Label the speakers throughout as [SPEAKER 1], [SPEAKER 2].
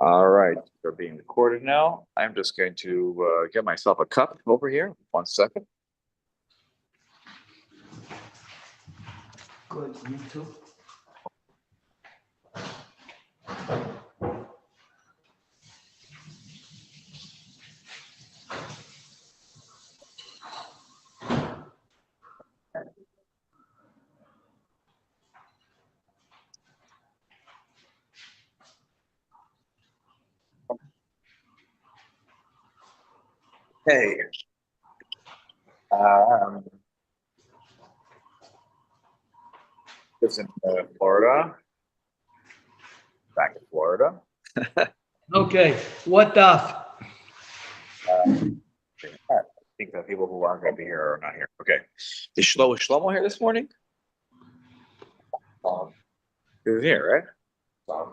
[SPEAKER 1] All right, they're being recorded now. I'm just going to get myself a cup over here. 1 second.
[SPEAKER 2] Good, you too.
[SPEAKER 1] Hey, um, it's in Florida. Back in Florida.
[SPEAKER 2] Okay, what the?
[SPEAKER 1] I think the people who aren't going to be here are not here. Okay, is Shlomo here this morning? He was here, right?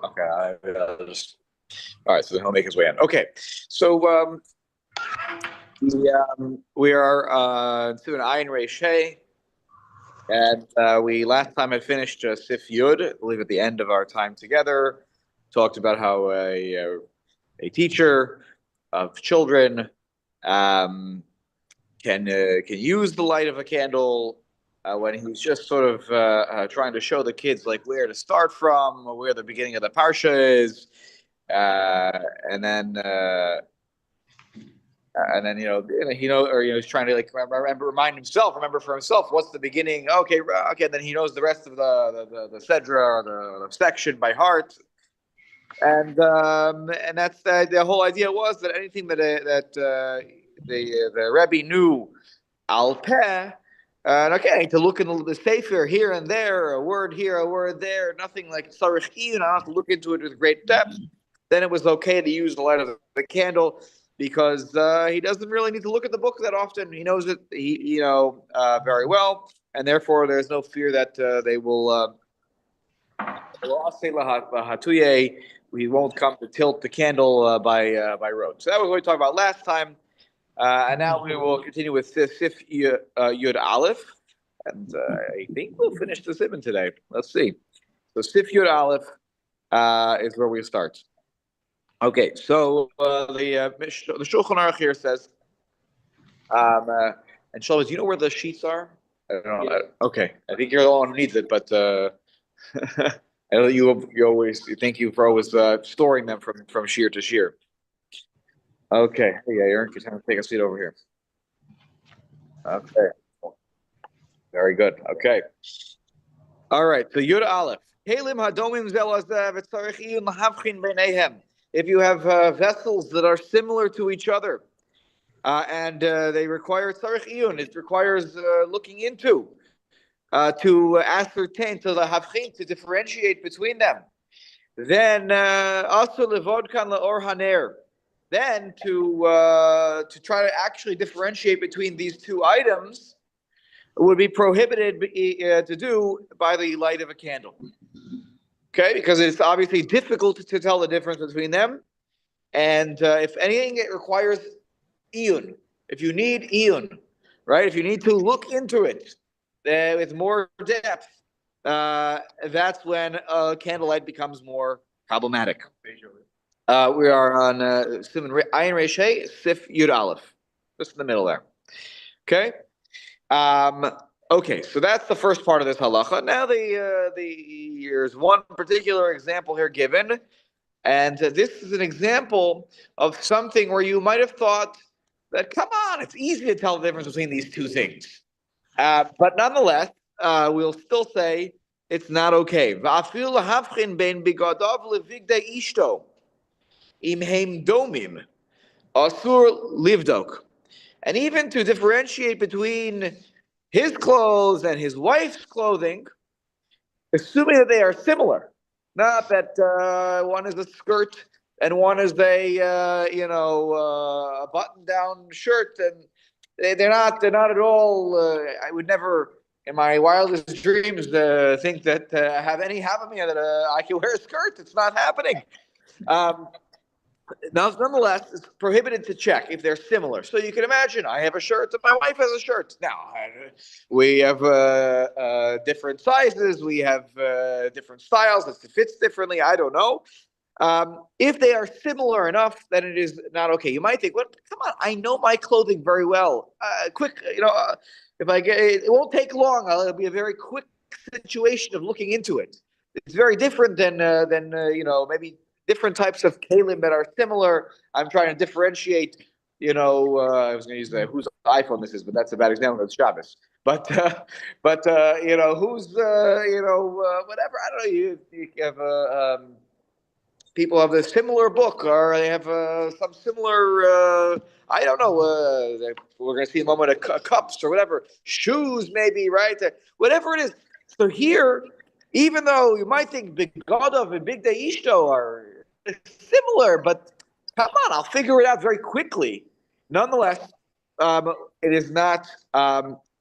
[SPEAKER 1] Okay, I'll just. All right, so then he'll make his way in. Okay, so we are to an Ayin Reish Hey, and we last time had finished Sif Yud. I believe at the end of our time together, talked about how a teacher of children can use the light of a candle when he's just sort of trying to show the kids like where to start from, or where the beginning of the parsha is, and then or he's trying to like remember for himself what's the beginning. Okay, okay, then he knows the rest of the sedra or the section by heart, and that's the whole idea was that anything the Rebbe knew al peh. And okay, to look in the sefer here and there, a word here, a word there, nothing like tzarich iyun. I don't have to look into it with great depth. Then it was okay to use the light of the candle because he doesn't really need to look at the book that often. He knows it, very well, and therefore there's no fear that they will. We won't come to tilt the candle by road. So that was what we talked about last time. And now we will continue with Sif Yud Aleph. And I think we'll finish the Siman today. Let's see. So Sif Yud Aleph is where we start. Okay, so the Shulchan Aruch here says, and Shlomo, do you know where the sheets are? I don't know. Okay, I think you're the one who needs it, but I know you thank you for always storing them from shear to shear. Okay, yeah, Aaron, can you take a seat over here? Okay, very good. Okay, all right. So Yud Aleph. If you have vessels that are similar to each other, and they require tzarich iyun, it requires looking into to ascertain, to the havchin, to differentiate between them. Then also levodkan leor haner. Then to try to actually differentiate between these two items would be prohibited to do by the light of a candle. Okay, because it's obviously difficult to tell the difference between them. And if anything, it requires iyun. If you need iyun, right? If you need to look into it with more depth, that's when candlelight becomes more problematic. We are on Siman Ayin Reish Hey, Sif Yud Aleph, just in the middle there. Okay. Okay, so that's the first part of this halacha. Now there's one particular example here given, and this is an example of something where you might have thought that, come on, it's easy to tell the difference between these two things. But nonetheless, we'll still say it's not okay. And even to differentiate between his clothes and his wife's clothing, assuming that they are similar, not that one is a skirt and one is a button-down shirt, and they're not at all. I would never, in my wildest dreams, think that have any happening that I can wear a skirt. It's not happening. Now, nonetheless, it's prohibited to check if they're similar. So you can imagine, I have a shirt and my wife has a shirt. Now, we have different sizes. We have different styles. It fits differently. I don't know. If they are similar enough, then it is not okay. You might think, "Well, come on, I know my clothing very well. Quick, if I get, it won't take long. It'll be a very quick situation of looking into it. It's very different than maybe different types of kalim that are similar. I'm trying to differentiate. I was going to use whose iPhone this is, but that's a bad example. It's Shabbos. Who's whatever. I don't know. You have people have a similar book, or they have some similar. I don't know. We're going to see in a moment cups or whatever, shoes maybe, right? Whatever it is. So here, even though you might think Big Godov and Big Day Ishto are similar, but come on, I'll figure it out very quickly. Nonetheless, it is not.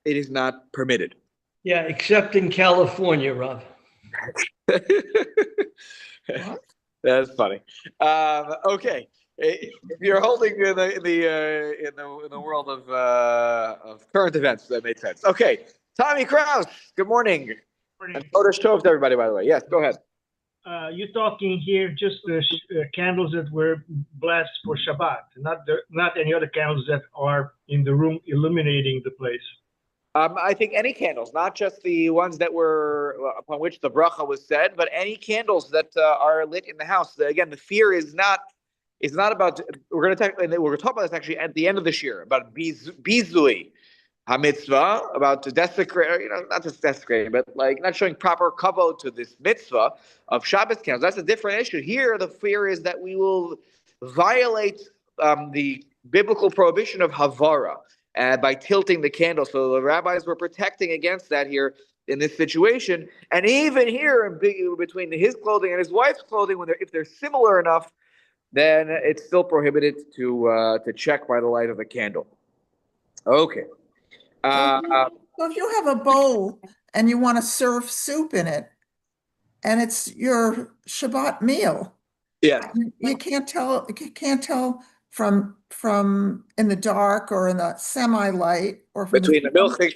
[SPEAKER 1] It is not permitted.
[SPEAKER 2] Yeah, except in California, Rob.
[SPEAKER 1] That's funny. Okay, if you're holding in the world of current events, that made sense. Okay, Tommy Kraus. Good morning.
[SPEAKER 3] Morning.
[SPEAKER 1] And Kodesh Tov to everybody, by the way. Yes, go ahead.
[SPEAKER 3] You're talking here just the candles that were blessed for Shabbat, not any other candles that are in the room illuminating the place.
[SPEAKER 1] I think any candles, not just the ones that were upon which the bracha was said, but any candles that are lit in the house. Again, the fear is not about. We're going to talk about this actually at the end of this year about bizui hamitzvah, about desecrating, not just desecrating, but like not showing proper kavod to this mitzvah of Shabbos candles. That's a different issue. Here, the fear is that we will violate the biblical prohibition of havara. By tilting the candle. So the rabbis were protecting against that here in this situation. And even here, between his clothing and his wife's clothing, if they're similar enough, then it's still prohibited to check by the light of the candle. Okay.
[SPEAKER 4] So if you have a bowl and you want to serve soup in it, and it's your Shabbat meal,
[SPEAKER 1] Yes.
[SPEAKER 4] you can't tell. You can't tell from in the dark or in the semi-light or from
[SPEAKER 1] Between the milchik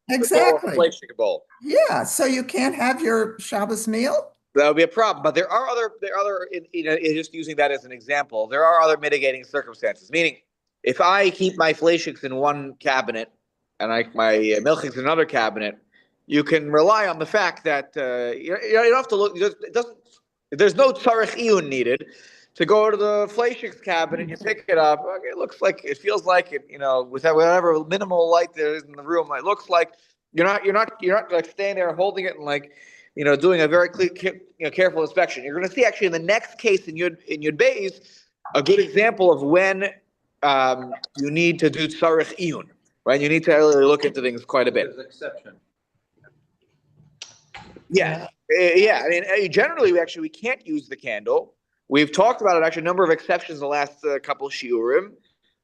[SPEAKER 4] exactly
[SPEAKER 1] bowl.
[SPEAKER 4] Yeah, so you can't have your Shabbos meal.
[SPEAKER 1] That would be a problem. But there are other just using that as an example, there are other mitigating circumstances. Meaning, if I keep my fleishiks in one cabinet and my milchiks in another cabinet, you can rely on the fact that you don't have to look. It doesn't. There's no tzarech iyun needed to go to the fleishiks cabinet. You pick it up. Okay, it feels like it. With whatever minimal light there is in the room, it looks like you're not like staying there holding it and doing a very careful inspection. You're going to see actually in the next case in Yud Beis a good example of when you need to do tzarech iyun, right? You need to really look into things quite a bit.
[SPEAKER 5] There's an exception.
[SPEAKER 1] Yeah. I mean, generally, we can't use the candle. We've talked about it actually a number of exceptions in the last couple of shiurim,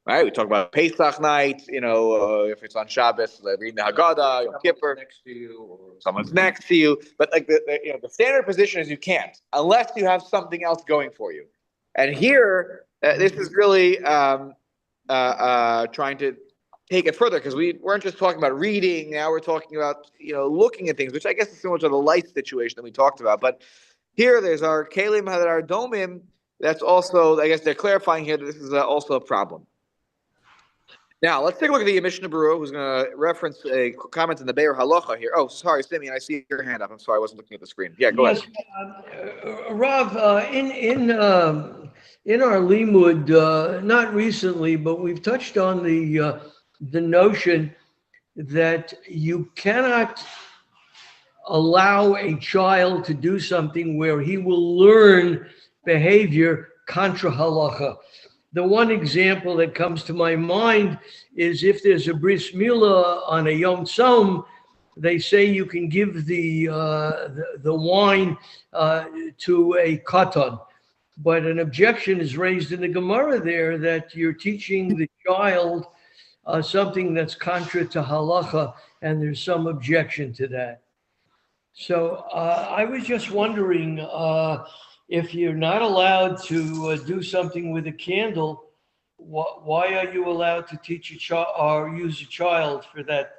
[SPEAKER 1] right? We talked about Pesach night, if it's on Shabbos, reading the Haggadah, Yom Kippur,
[SPEAKER 5] Next to you, or
[SPEAKER 1] someone's next to you. But like the standard position is you can't unless you have something else going for you. And here, this is really trying to take it further because we weren't just talking about reading. Now we're talking about looking at things, which I guess is similar to the light situation that we talked about, but. Here, there's our kalim that are domim. That's also, I guess, they're clarifying here that this is also a problem. Now, let's take a look at the Mishnah Berurah, who's going to reference a comment in the Be'er Halacha here. Oh, sorry, Simeon, I see your hand up. I'm sorry, I wasn't looking at the screen. Yeah, go ahead.
[SPEAKER 2] Rav, in our limud, not recently, but we've touched on the notion that you cannot allow a child to do something where he will learn behavior contra halacha. The one example that comes to my mind is if there's a bris milah on a Yom Tzom, they say you can give the wine to a katan. But an objection is raised in the Gemara there that you're teaching the child something that's contra to halacha, and there's some objection to that. So I was just wondering if you're not allowed to do something with a candle, why are you allowed to teach a child or use a child for that?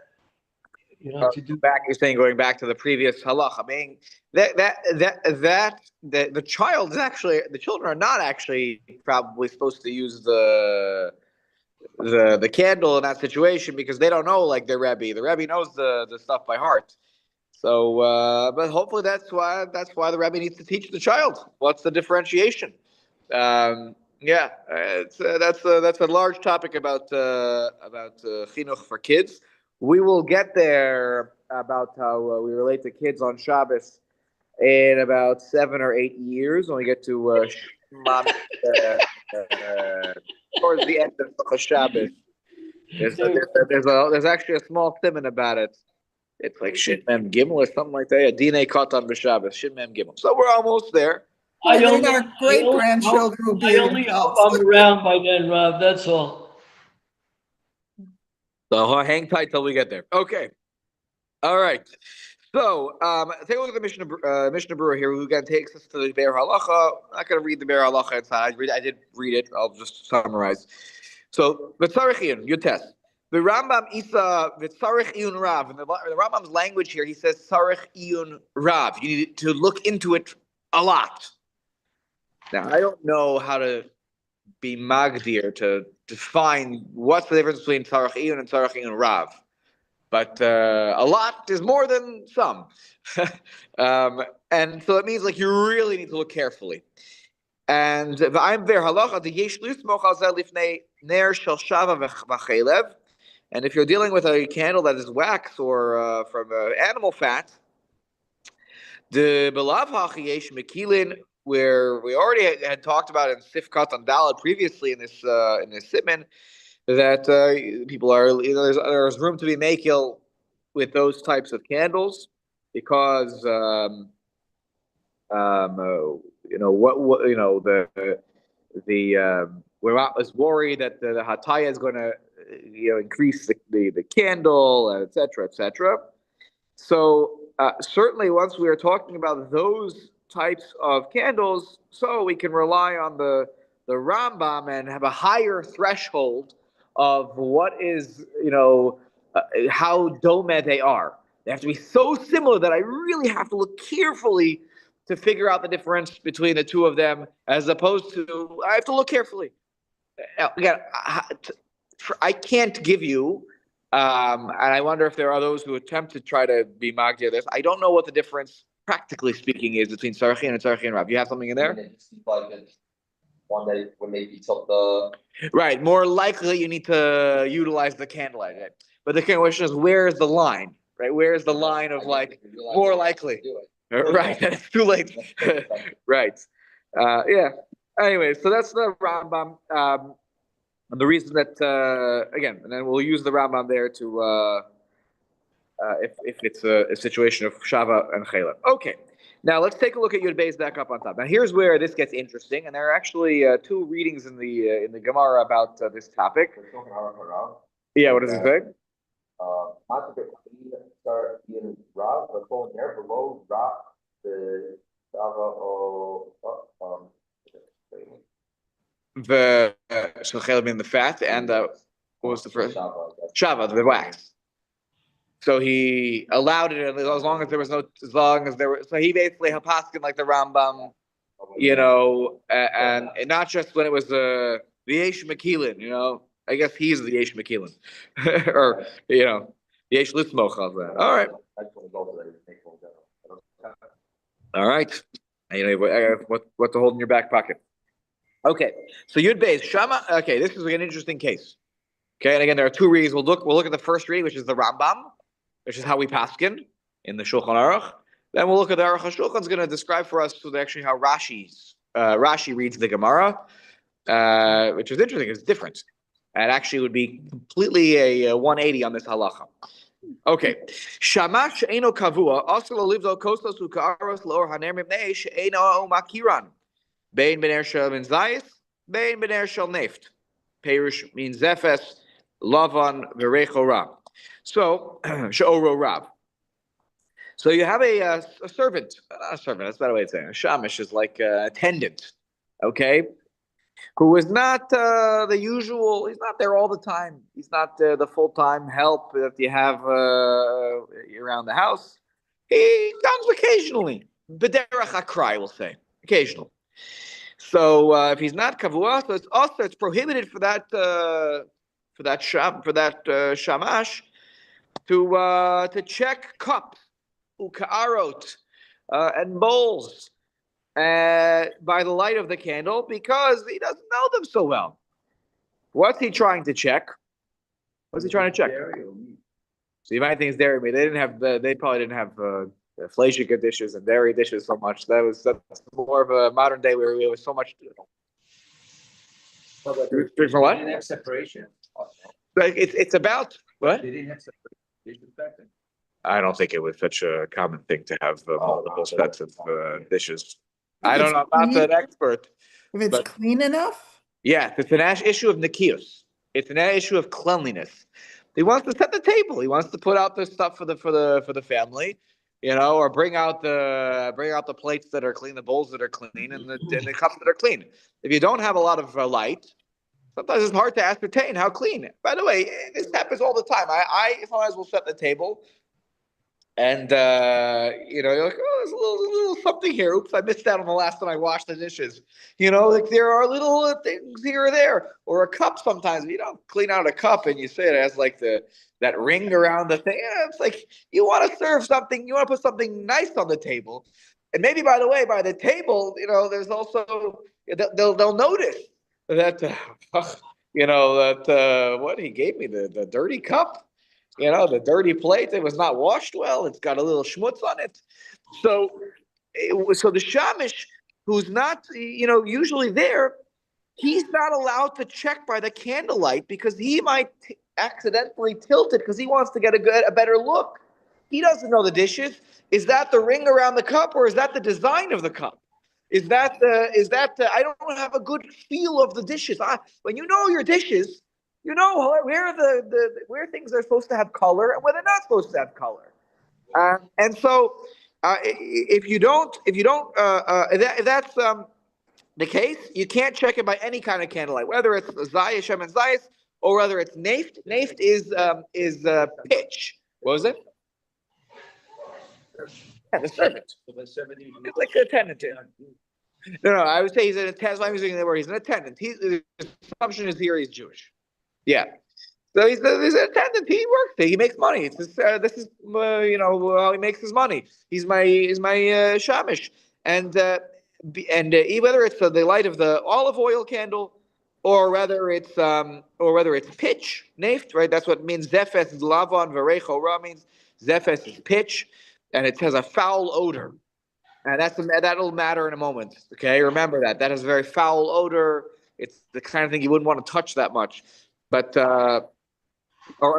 [SPEAKER 2] to do.
[SPEAKER 1] You're saying going back to the previous halacha. I mean, the child is actually, the children are not actually probably supposed to use the candle in that situation because they don't know like their Rebbe. The Rebbe knows the stuff by heart. So, but hopefully that's why the Rebbe needs to teach the child what's the differentiation. That's a large topic about chinuch for kids. We will get there about how we relate to kids on Shabbos in about 7 or 8 years when we get to towards the end of Shabbos. There's actually a small simon about it. It's like Shin Mem Gimel or something like that. Dine Katan b'Shabbos, Shin Mem Gimel. So we're almost there.
[SPEAKER 4] And then our great-grandchildren will be
[SPEAKER 2] hope I'm around by then, Rob. That's all.
[SPEAKER 1] So hang tight till we get there. Okay. All right. So take a look at the Mishnah Berurah here, who again takes us to the Be'er Halacha. I'm not going to read the Be'er Halacha inside. I did read it. I'll just summarize. So v'tzarich iyun, your test. The Rambam Isa v'tzarich iyun Rav. In the Rambam's language here, he says tzarich iyun Rav. You need to look into it a lot. Now I don't know how to be magdir to define what's the difference between tzarich iyun and tzarich iyun Rav. But a lot is more than some. And so it means like you really need to look carefully. And and if you're dealing with a candle that is wax or from animal fat, the belav hachiyesh mekilin, where we already had talked about in Sifkat and Dalad previously in this sitman, that people are, there's room to be makil with those types of candles because we're not worried that the hataya is going to increase the candle, etc., etc. So certainly once we are talking about those types of candles, so we can rely on the Rambam and have a higher threshold of what is, how dome they are. They have to be so similar that I really have to look carefully to figure out the difference between the two of them, as opposed to I have to look carefully. Again, I can't give you, and I wonder if there are those who attempt to try to be magdir this. I don't know what the difference, practically speaking, is between Sarachin and Sarachin Rav. You have something in there?
[SPEAKER 5] One that when they tilt the
[SPEAKER 1] right, more likely you need to utilize the candlelight. Right? But the question is, where is the line? Right, where is the line of like more likely? Right, it's too late. Right, yeah. Anyway, so that's the Rambam. And the reason that again, and then we'll use the Rambam there to if it's a situation of Shava and Chayla. Okay. Now let's take a look at Yud Beis back up on top. Now here's where this gets interesting, and there are actually two readings in the Gemara about this topic. Yeah, what does it say? The Shachel being the fat, and what was the first? Shava, the wax. So he allowed it as long as there was no, as long as there was. So he basically hapaskin like the Rambam, and not just when it was the Yesh Mekilin. I guess he's the Yesh Mekilin, or the Yesh Litzmoch of that. All right. All right. What to hold in your back pocket? Okay. So Yud Beis Shama. Okay, this is an interesting case. Okay, and again, there are two readings. We'll look at the first reading, which is the Rambam, which is how we paskin in the Shulchan Aruch. Then we'll look at the Aruch HaShulchan. Is going to describe for us actually how Rashi reads the Gemara, which is interesting. It's different. And actually would be completely a 180 on this halacha. Okay. Shamash eino kavua also livdo kostos ukaros loor haner mipnei she'eino makiran bein bener shel min zayis bein bener shel neft. Perush means zefes lavan v'recho rab. So, She'oro Rab. So you have a servant, not a servant, that's a better way of saying it. A shamish is like an attendant, okay? who is not the usual. He's not there all the time. He's not the full-time help that you have around the house. He comes occasionally. B'derech akrai, we'll say, occasional. So if he's not kavua, so it's also it's prohibited for that shamash to check cups, uka'arot, and bowls by the light of the candle because he doesn't know them so well. What's he trying to check? What's he trying to check? So you might think it's dairy meat. They probably didn't have fleischica dishes and dairy dishes so much. That's more of a modern day where we have so much. For what?
[SPEAKER 5] They didn't have separation.
[SPEAKER 1] But it's about what?
[SPEAKER 5] They didn't have separation.
[SPEAKER 1] I don't think it was such a common thing to have multiple sets of dishes. I don't know. I'm not an expert.
[SPEAKER 4] If it's clean enough?
[SPEAKER 1] Yeah, it's an issue of nikios. It's an issue of cleanliness. He wants to set the table. He wants to put out the stuff for the family, or bring out the plates that are clean, the bowls that are clean, and the cups that are clean. If you don't have a lot of light, sometimes it's hard to ascertain how clean. By the way, this happens all the time. I sometimes will set the table, and you're like, oh, there's a little something here. Oops, I missed out on the last time I washed the dishes. Like there are little things here or there, or a cup. Sometimes you don't clean out a cup, and you say it has like that ring around the thing. It's like you want to serve something, you want to put something nice on the table, and maybe by the way, by the table, there's also they'll notice that what he gave me the dirty cup. The dirty plate, it was not washed well. It's got a little schmutz on it. So the shamish, who's not, usually there, he's not allowed to check by the candlelight because he might accidentally tilt it because he wants to get a better look. He doesn't know the dishes. Is that the ring around the cup or is that the design of the cup? Is that I don't have a good feel of the dishes. When you know your dishes, where things are supposed to have color and where they're not supposed to have color. And so if that's the case, you can't check it by any kind of candlelight, whether it's zayis, shem and zayis, or whether it's naft. Naft is pitch. What was it? Yeah, the servant. It's like an attendant. No, I would say he's an attendant. That's why I'm using the word. He's an attendant. The assumption is here he's Jewish. Yeah. So he's an attendant. He works there. He makes money. This is how he makes his money. He's my shamish, and whether it's the light of the olive oil candle, or whether it's pitch naft, right? That's what it means. Zefes is lavon v'recho ra means zefes is pitch, and it has a foul odor, and that'll matter in a moment. Okay, remember that has a very foul odor. It's the kind of thing you wouldn't want to touch that much. But or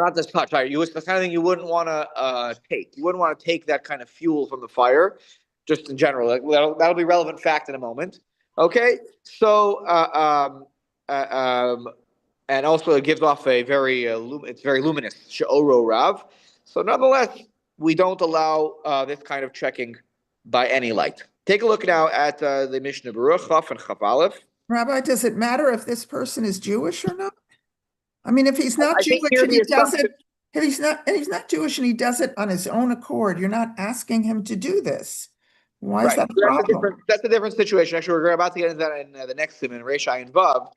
[SPEAKER 1] not just touch. Sorry, it's the kind of thing you wouldn't want to take. You wouldn't want to take that kind of fuel from the fire, just in general. That'll be relevant fact in a moment. Okay, so and also it gives off a very it's very luminous she'oro rav. So nonetheless, we don't allow this kind of checking by any light. Take a look now at the Mishnah Baruch Chaf and Chaf Aleph.
[SPEAKER 4] Rabbi, does it matter if this person is Jewish or not? I mean, if he's not Jewish and he does it, if he's not Jewish and he does it on his own accord, you're not asking him to do this. Why is that a problem?
[SPEAKER 1] That's a different situation. Actually, we're about to get into that in the next sim in Reishai and Vav.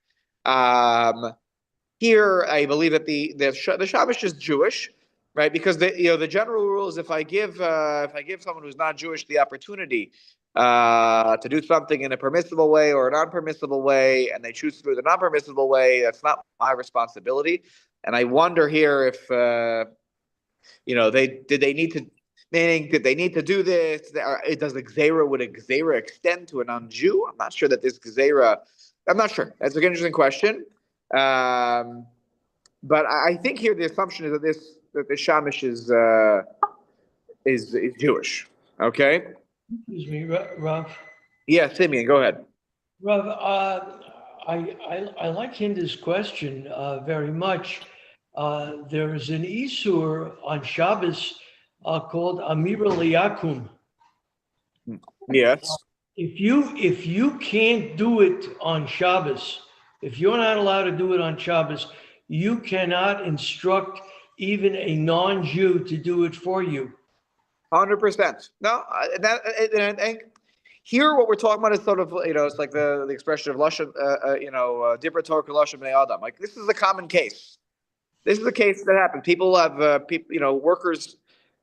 [SPEAKER 1] Here, I believe that the Shabbos is Jewish, right? Because the general rule is if I give someone who's not Jewish the opportunity to do something in a permissible way or a non-permissible way, and they choose to do the non-permissible way, that's not my responsibility. And I wonder here if did they need to do this? Does the gzeira extend to a non-Jew? I'm not sure that this gzeira. I'm not sure. That's an interesting question. But I think here the assumption is that the shamish is Jewish. Okay.
[SPEAKER 2] Excuse me, Rav.
[SPEAKER 1] Yeah, Simeon, go ahead.
[SPEAKER 2] Rav, I like Hinda's question very much. There is an Isur on Shabbos called Amira Liyakum.
[SPEAKER 1] Yes.
[SPEAKER 2] If you can't do it on Shabbos, If you're not allowed to do it on Shabbos, you cannot instruct even a non-Jew to do it for you.
[SPEAKER 1] 100%. No, and here what we're talking about is sort of, it's like the expression of lashon, dibra Torah lashon bnei adam. Like, this is a common case. This is a case that happens. People have workers.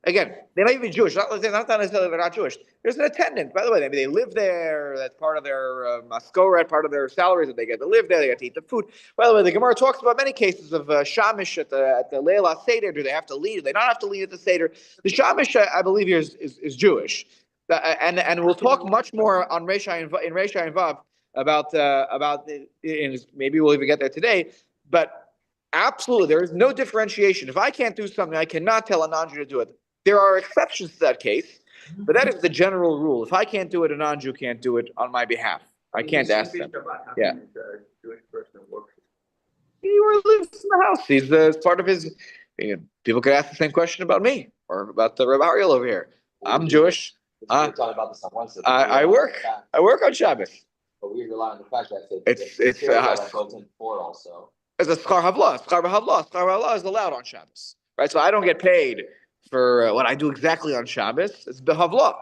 [SPEAKER 1] Again, they might be Jewish. Not necessarily they're not Jewish. There's an attendant. By the way, maybe they live there. That's part of their maskoret, part of their salaries that they get to live there. They get to eat the food. By the way, the Gemara talks about many cases of shamish at the Leil Seder. Do they have to lead? Do they not have to lead at the Seder? The shamish, I believe, here is Jewish. And we'll talk much more on Reishai and Vav about maybe we'll even get there today. But absolutely, there is no differentiation. If I can't do something, I cannot tell a non-Jew to do it. There are exceptions to that case, but that is the general rule. If I can't do it, a non-Jew can't do it on my behalf. I can't ask them. Yeah.
[SPEAKER 6] Jewish person works.
[SPEAKER 1] He lives in the house. He's part of his. People could ask the same question about me or about the Rabbi Ariel over here. I'm Jewish.
[SPEAKER 5] We were talking about this on Wednesday.
[SPEAKER 1] I work on Shabbos.
[SPEAKER 5] But we rely on the fact that
[SPEAKER 1] It's
[SPEAKER 5] that goes in for also.
[SPEAKER 1] It's a schar havlah. Schar havlah is allowed on Shabbos, right? So I don't get paid for what I do exactly on Shabbos. It's behavlah,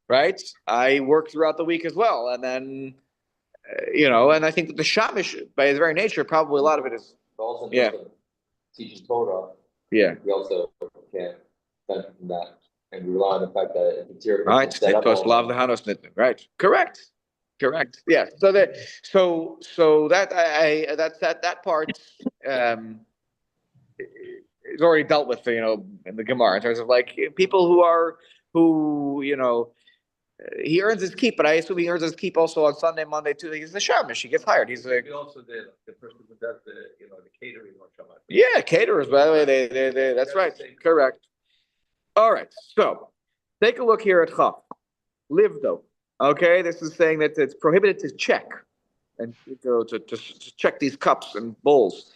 [SPEAKER 1] right? I work throughout the week as well, and then and I think that the Shabbos, by its very nature, probably a lot of it is.
[SPEAKER 5] Also,
[SPEAKER 1] yeah.
[SPEAKER 5] Teaching Torah.
[SPEAKER 1] Yeah.
[SPEAKER 5] We also can't benefit from that, and we rely on the fact that the material.
[SPEAKER 1] Right. Right. Correct. Yeah. So that part is already dealt with, in the Gemara in terms of like people who he earns his keep, but I assume he earns his keep also on Sunday, Monday too. He's the shamish. He gets hired. He's
[SPEAKER 6] also the person who does the catering on Shabbat.
[SPEAKER 1] Yeah, caterers. By the way, they that's right. Correct. All right. So take a look here at Chaf. Livdo. Okay, this is saying that it's prohibited to check and to check these cups and bowls.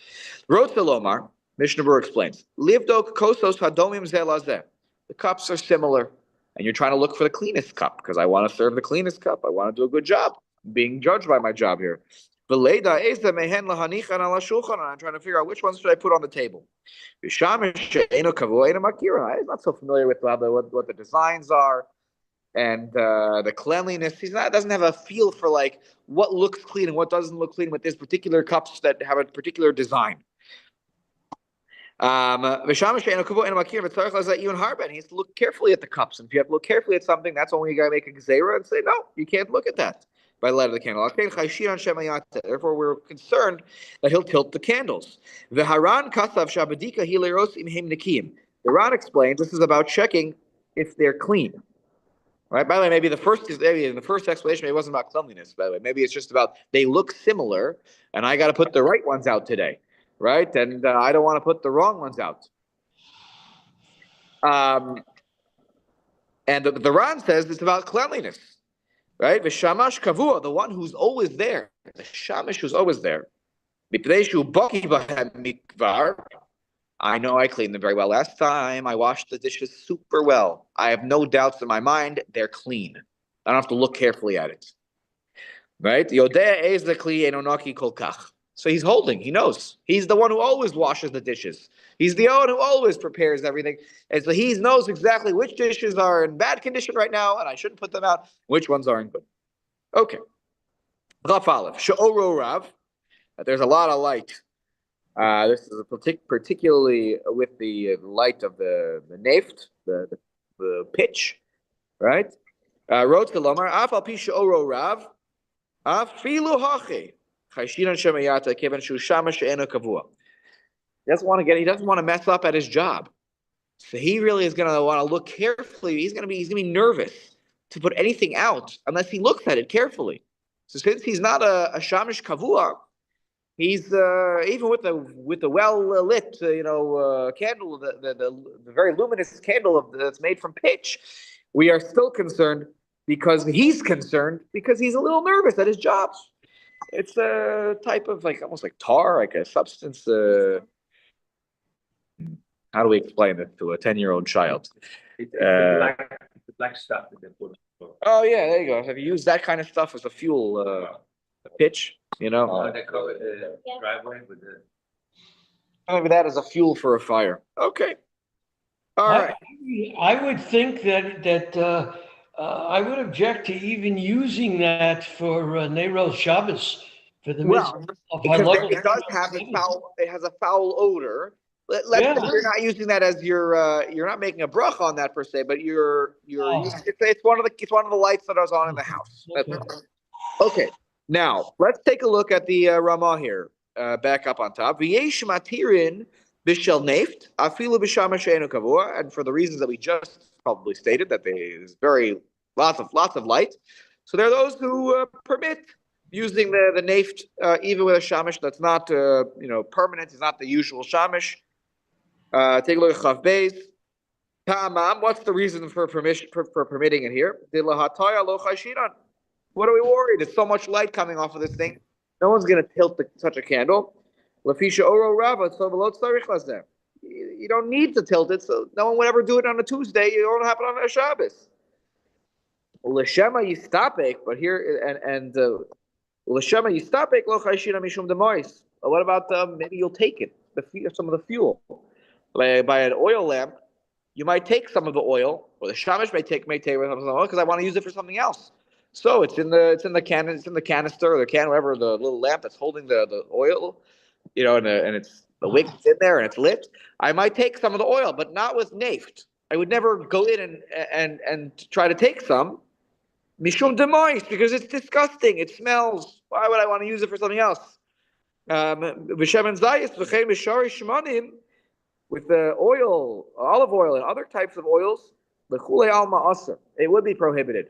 [SPEAKER 1] Rotzelomar, Mishnah Berurah explains, Livdok kosos hadomim zelazeh. The cups are similar, and you're trying to look for the cleanest cup because I want to serve the cleanest cup. I want to do a good job. I'm being judged by my job here. Veleda eza mehen lahanichan ala shulchan, and I'm trying to figure out which ones should I put on the table. I'm not so familiar with what the designs are. And the cleanliness, doesn't have a feel for like what looks clean and what doesn't look clean with these particular cups that have a particular design. He has to look carefully at the cups. And if you have to look carefully at something, that's only you got to make a gzeira and say, no, you can't look at that by the light of the candle. Therefore, we're concerned that he'll tilt the candles. The Ran explains this is about checking if they're clean. Right. By the way, maybe in the first explanation, maybe it wasn't about cleanliness. By the way, maybe it's just about they look similar, and I got to put the right ones out today, right? And I don't want to put the wrong ones out. And the Ran says it's about cleanliness, right? V'shamash kavua, the one who's always there, the shamish who's always there. I know I cleaned them very well last time. I washed the dishes super well. I have no doubts in my mind. They're clean. I don't have to look carefully at it. Right? So he's holding. He knows. He's the one who always washes the dishes. He's the one who always prepares everything. And so he knows exactly which dishes are in bad condition right now, and I shouldn't put them out, which ones are in good. Okay. There's a lot of light. This is particularly with the light of the neft, the pitch, right? Wrote the Lomar, Af al pisha oro rav, afilu hachi, chayshinan shemayata kevan shu shamash eno kavua. He doesn't want to mess up at his job, so he really is going to want to look carefully. He's going to be nervous to put anything out unless he looks at it carefully. So since he's not a shamash kavua. He's even with the well lit candle, the very luminous candle that's made from pitch. We are still concerned because he's a little nervous at his job. It's a type of almost like tar, like a substance. How do we explain it to a 10-year-old child?
[SPEAKER 6] It's the black stuff that they put.
[SPEAKER 1] Oh yeah, there you go. Have you used that kind of stuff as a fuel? a pitch, you know.
[SPEAKER 5] Oh.
[SPEAKER 6] They cover the driveway with the.
[SPEAKER 1] Maybe that is a fuel for a fire. Okay. All right.
[SPEAKER 2] I would think that I would object to even using that for Neiroz Shabbos for the
[SPEAKER 1] Well,
[SPEAKER 2] mitzvah of
[SPEAKER 1] because
[SPEAKER 2] halakha.
[SPEAKER 1] it does have a foul. It has a foul odor.
[SPEAKER 2] Yeah.
[SPEAKER 1] You're not using that as you're not making a bracha on that per se, but
[SPEAKER 2] Oh.
[SPEAKER 1] it's one of the lights that is on in the house. That's
[SPEAKER 2] Okay.
[SPEAKER 1] all. Okay. Now let's take a look at the Ramah here. Back up on top. V'yesh matirin b'shel neft afilu b'shamash she'enu kavua, and for the reasons that we just probably stated, that there's lots of light. So there are those who permit using the neft even with a shamish that's not permanent. It's not the usual shamish. Take a look at Chav Beis. Ta'amam, what's the reason for permission for permitting it here? What are we worried? There's so much light coming off of this thing. No one's going to tilt such a candle. Lafisha oro rava, so you don't need to tilt it, so no one would ever do it on a Tuesday. It won't happen on a Shabbos. L'shema yistapek, but here and l'shema yistapek lo chayshina mishum demois. What about maybe you'll take it, some of the fuel, like by an oil lamp. You might take some of the oil, or the shamish may take some of the oil because I want to use it for something else. So it's in the canister or the can, whatever, the little lamp that's holding the oil, and it's the wick's in there and it's lit. I might take some of the oil, but not with naft. I would never go in and try to take some. Mishum demois, because it's disgusting. It smells. Why would I want to use it for something else? V'shemen zayis v'chein v'shari shemanim, with the oil, olive oil, and other types of oils, l'chulei alma aser, it would be prohibited.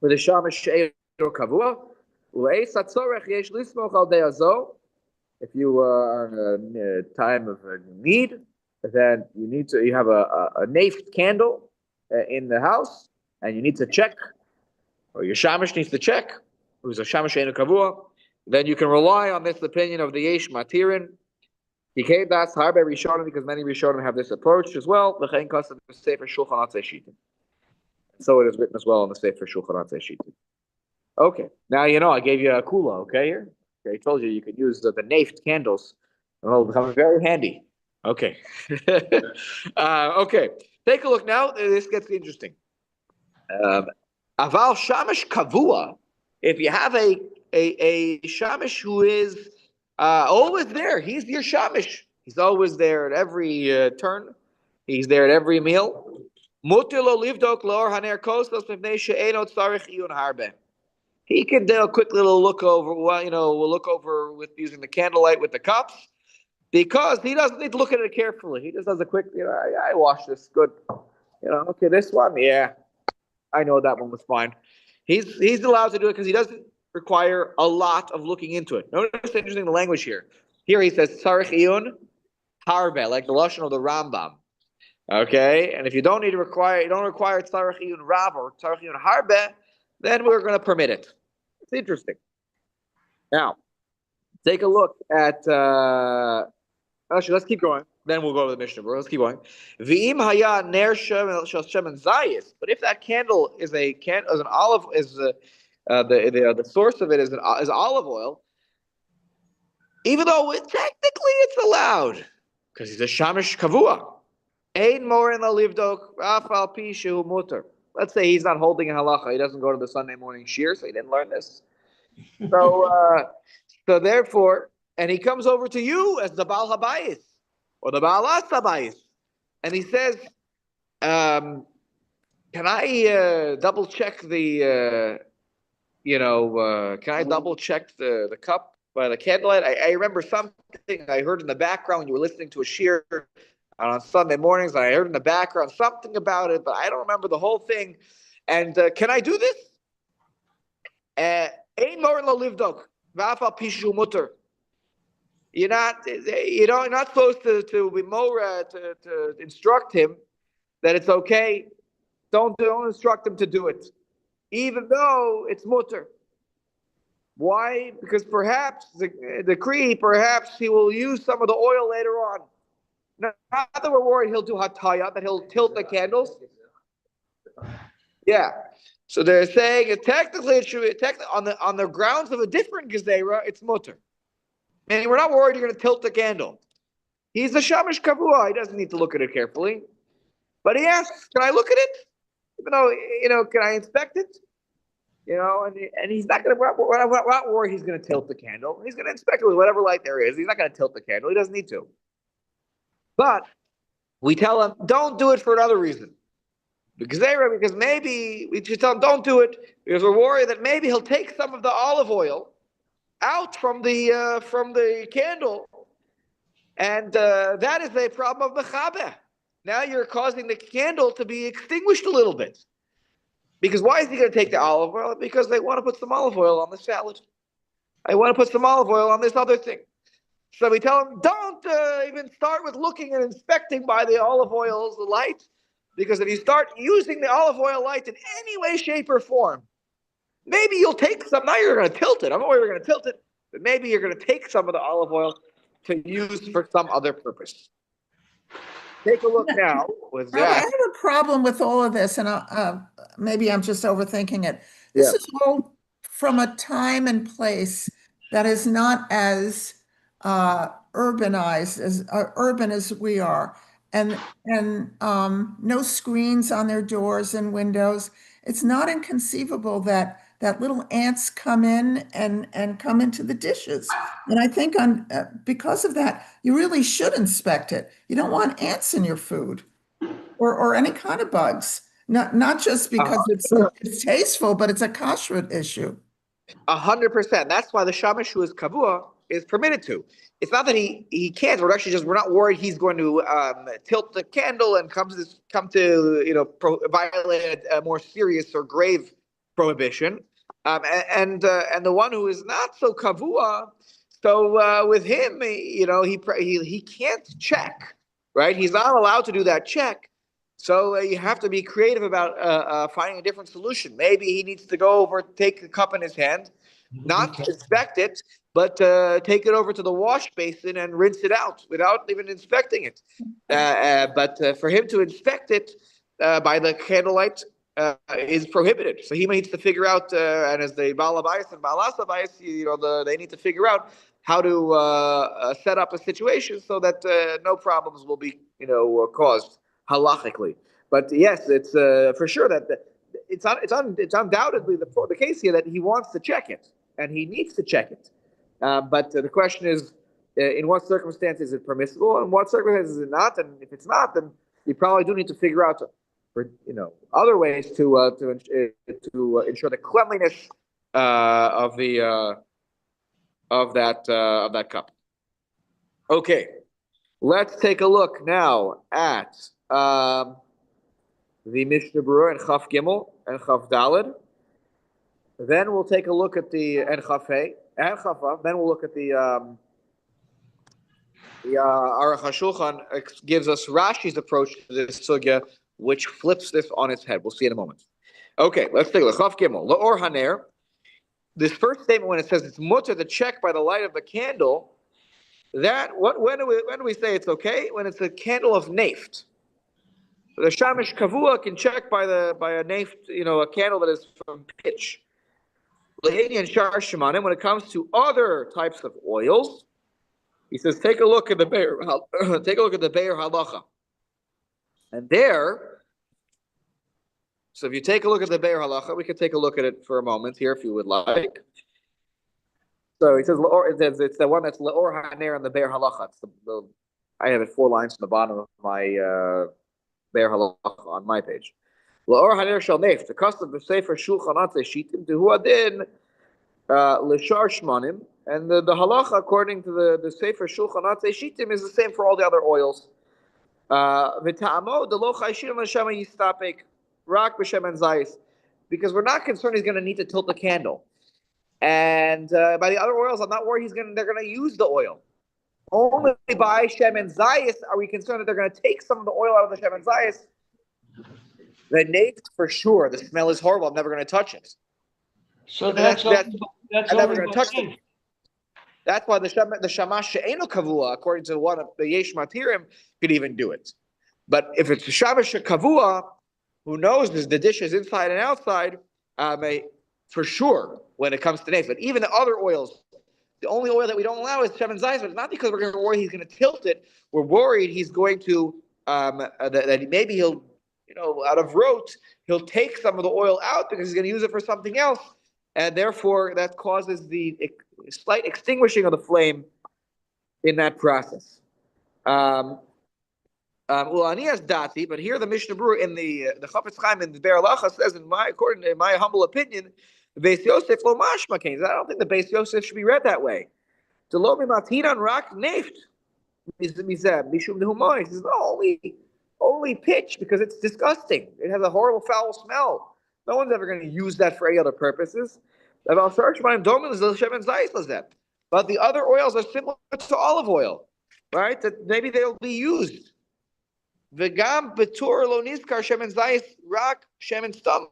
[SPEAKER 1] With the shamash she'er kavua, u'eis hatzorech yesh lismoch al de'azo. If you are in a time of need, then you have a naft candle in the house, and you need to check, or your shamash needs to check, who's a shamash she'er kavua. Then you can rely on this opinion of the yesh matirin. That's harbe rishonim, because many rishonim have this approach as well. So it is written as well in the Sefer Shulchan Aruch Shitin. Okay, now I gave you a kula. Okay, here. Okay, I told you could use the naft candles. It'll become very handy. Okay. Okay, take a look now. This gets interesting. Aval shamish kavua. If you have a shamish who is always there, he's your shamish. He's always there at every turn. He's there at every meal. He can do a quick little look over. We'll look over with using the candlelight with the cups, because he doesn't need to look at it carefully. He just does a quick. I wash this good. Okay, this one, yeah, I know that one was fine. He's allowed to do it because he doesn't require a lot of looking into it. Notice the interesting language here. Here he says tzarich iyun harbe, like the lashon of the Rambam. Okay, and if you don't require tzarich iyun rab or tzarich iyun harbe, then we're going to permit it. It's interesting. Now, take a look at. Actually, let's keep going. Then we'll go to the Mishnah. Let's keep going. V'im haya ner shemen zayis. But if that candle is an olive, the source of it is olive oil, even though technically it's allowed because he's a shamish kavua. Ein morin l'livdok afal pi shehu muter. Let's say he's not holding a halacha. He doesn't go to the Sunday morning shir, so he didn't learn this. So therefore, and he comes over to you as the Baal Habayis or the Baalas Habayis, and he says, "Can I double check the? Can I double check the cup by the candlelight?" I remember something I heard in the background when you were listening to a shir on Sunday mornings, and I heard in the background something about it, but I don't remember the whole thing. And can I do this? Ein morin lo livdok v'afal pishu muter. You're not supposed to be more to instruct him that it's okay. Don't instruct him to do it, even though it's mutter. Why? Because perhaps perhaps he will use some of the oil later on. Not that we're worried he'll do hataya, that he'll tilt the candles. Yeah. So they're saying technically it should be on the grounds of a different gezerah, it's mutter. Meaning we're not worried you're going to tilt the candle. He's a shamish kavua. He doesn't need to look at it carefully, but he asks, "Can I look at it? Even though can I inspect it? And he's not going to. We're not worried he's going to tilt the candle. He's going to inspect it with whatever light there is. He's not going to tilt the candle. He doesn't need to. But we tell him, don't do it for another reason. Because maybe we just tell him don't do it because we're worried that maybe he'll take some of the olive oil out from the candle, and that is a problem of mechabeh. Now you're causing the candle to be extinguished a little bit. Because why is he going to take the olive oil? Because they want to put some olive oil on the salad. I want to put some olive oil on this other thing. So we tell him, don't even start with looking and inspecting by the olive oil's light. Because if you start using the olive oil light in any way, shape, or form, maybe you'll take some. Now you're going to tilt it. I'm not worried you're going to tilt it. But maybe you're going to take some of the olive oil to use for some other purpose. Take a look now with
[SPEAKER 4] I
[SPEAKER 1] that.
[SPEAKER 4] have a problem with all of this, and maybe I'm just overthinking it. This is all from a time and place that is not as urbanized, as urban as we are, and no screens on their doors and windows. It's not inconceivable that little ants come in and come into the dishes. And I think because of that, you really should inspect it. You don't want ants in your food or any kind of bugs. Not just because it's tasteful, but it's a kashrut issue.
[SPEAKER 1] 100%. That's why the shamish who is kavua is permitted to. It's not that he can't. We're not worried he's going to tilt the candle and come to violate a more serious or grave prohibition. And the one who is not so kavua, so with him, he can't check, right? He's not allowed to do that check. So you have to be creative about finding a different solution. Maybe he needs to go over, take a cup in his hand, not inspect it, but take it over to the wash basin and rinse it out without even inspecting it. But for him to inspect it by the candlelight is prohibited. So he needs to figure out, and as the Baal Abayis and Baal Abayis, they need to figure out how to set up a situation so that no problems will be, caused halachically. But yes, it's for sure that it's undoubtedly the case here that he wants to check it and he needs to check it. But the question is, in what circumstances is it permissible, and what circumstances is it not? And if it's not, then you probably do need to figure out other ways to ensure the cleanliness of that cup. Okay, let's take a look now at the Mishnah Berurah and Chaf Gimel and Chaf Daled. Then we'll take a look at the and Chaf Hey and Chaf Vav. Then we'll look at the Aruch HaShulchan gives us Rashi's approach to this sugya, which flips this on its head. We'll see in a moment. Okay, let's take a look. Chaf Gimel La'or Haner. This first statement, when it says it's mutter to check by the light of the candle, when do we say it's okay? When it's a candle of neft. The shamish kavua can check by a neft, a candle that is from pitch. Laheni and shar shemanim. When it comes to other types of oils, he says take a look at the Be'er Halacha, and there. So if you take a look at the Be'er Halacha, we can take a look at it for a moment here, if you would like. So he says it's the one that's Le'or Haner and the Be'er Halacha. I have it 4 lines from the bottom of my Be'er Halacha on my page. Le'or Haner shel nef. The custom of Sefer Shulchan Atzei Shitim Dehu Adin L'shar Shmanim, and the halacha according to the Sefer Shulchan Atzei Shitim is the same for all the other oils. V'ta'amo delo chayshir l'shama yistapek rak b'shemen zayis, because we're not concerned he's going to need to tilt the candle. And by the other oils, I'm not worried they're going to use the oil. Only by shemen zayis are we concerned that they're going to take some of the oil out of the shemen zayis. The nate, for sure, the smell is horrible. I'm never going to touch it.
[SPEAKER 2] So that's
[SPEAKER 1] I'm never going to touch it. That's why the shamash she'eno kavua, according to one of the yesh matirim, could even do it. But if it's a shamash kavua, who knows the dish is inside and outside, for sure when it comes to nafs. But even the other oils, the only oil that we don't allow is shemen zayis. But it's not because we're worried he's going to tilt it. We're worried he's going to that maybe he'll, out of rote, he'll take some of the oil out because he's going to use it for something else, and therefore that causes the slight extinguishing of the flame in that process. Well, Anias Dati, but here the Mishnah Berurah in the Chafetz Chaim in the Be'er Halacha says, in my humble opinion, the Beis Yosef lo mashma kain. I don't think the Beis Yosef should be read that way. Delo mimatinan rak neft mizem mishum nehumoy. He says no, only pitch because it's disgusting. It has a horrible foul smell. No one's ever going to use that for any other purposes. But the other oils are similar to olive oil, right? That maybe they'll be used. V'gam betur lo nizkar shemen zayis rak shemen stama.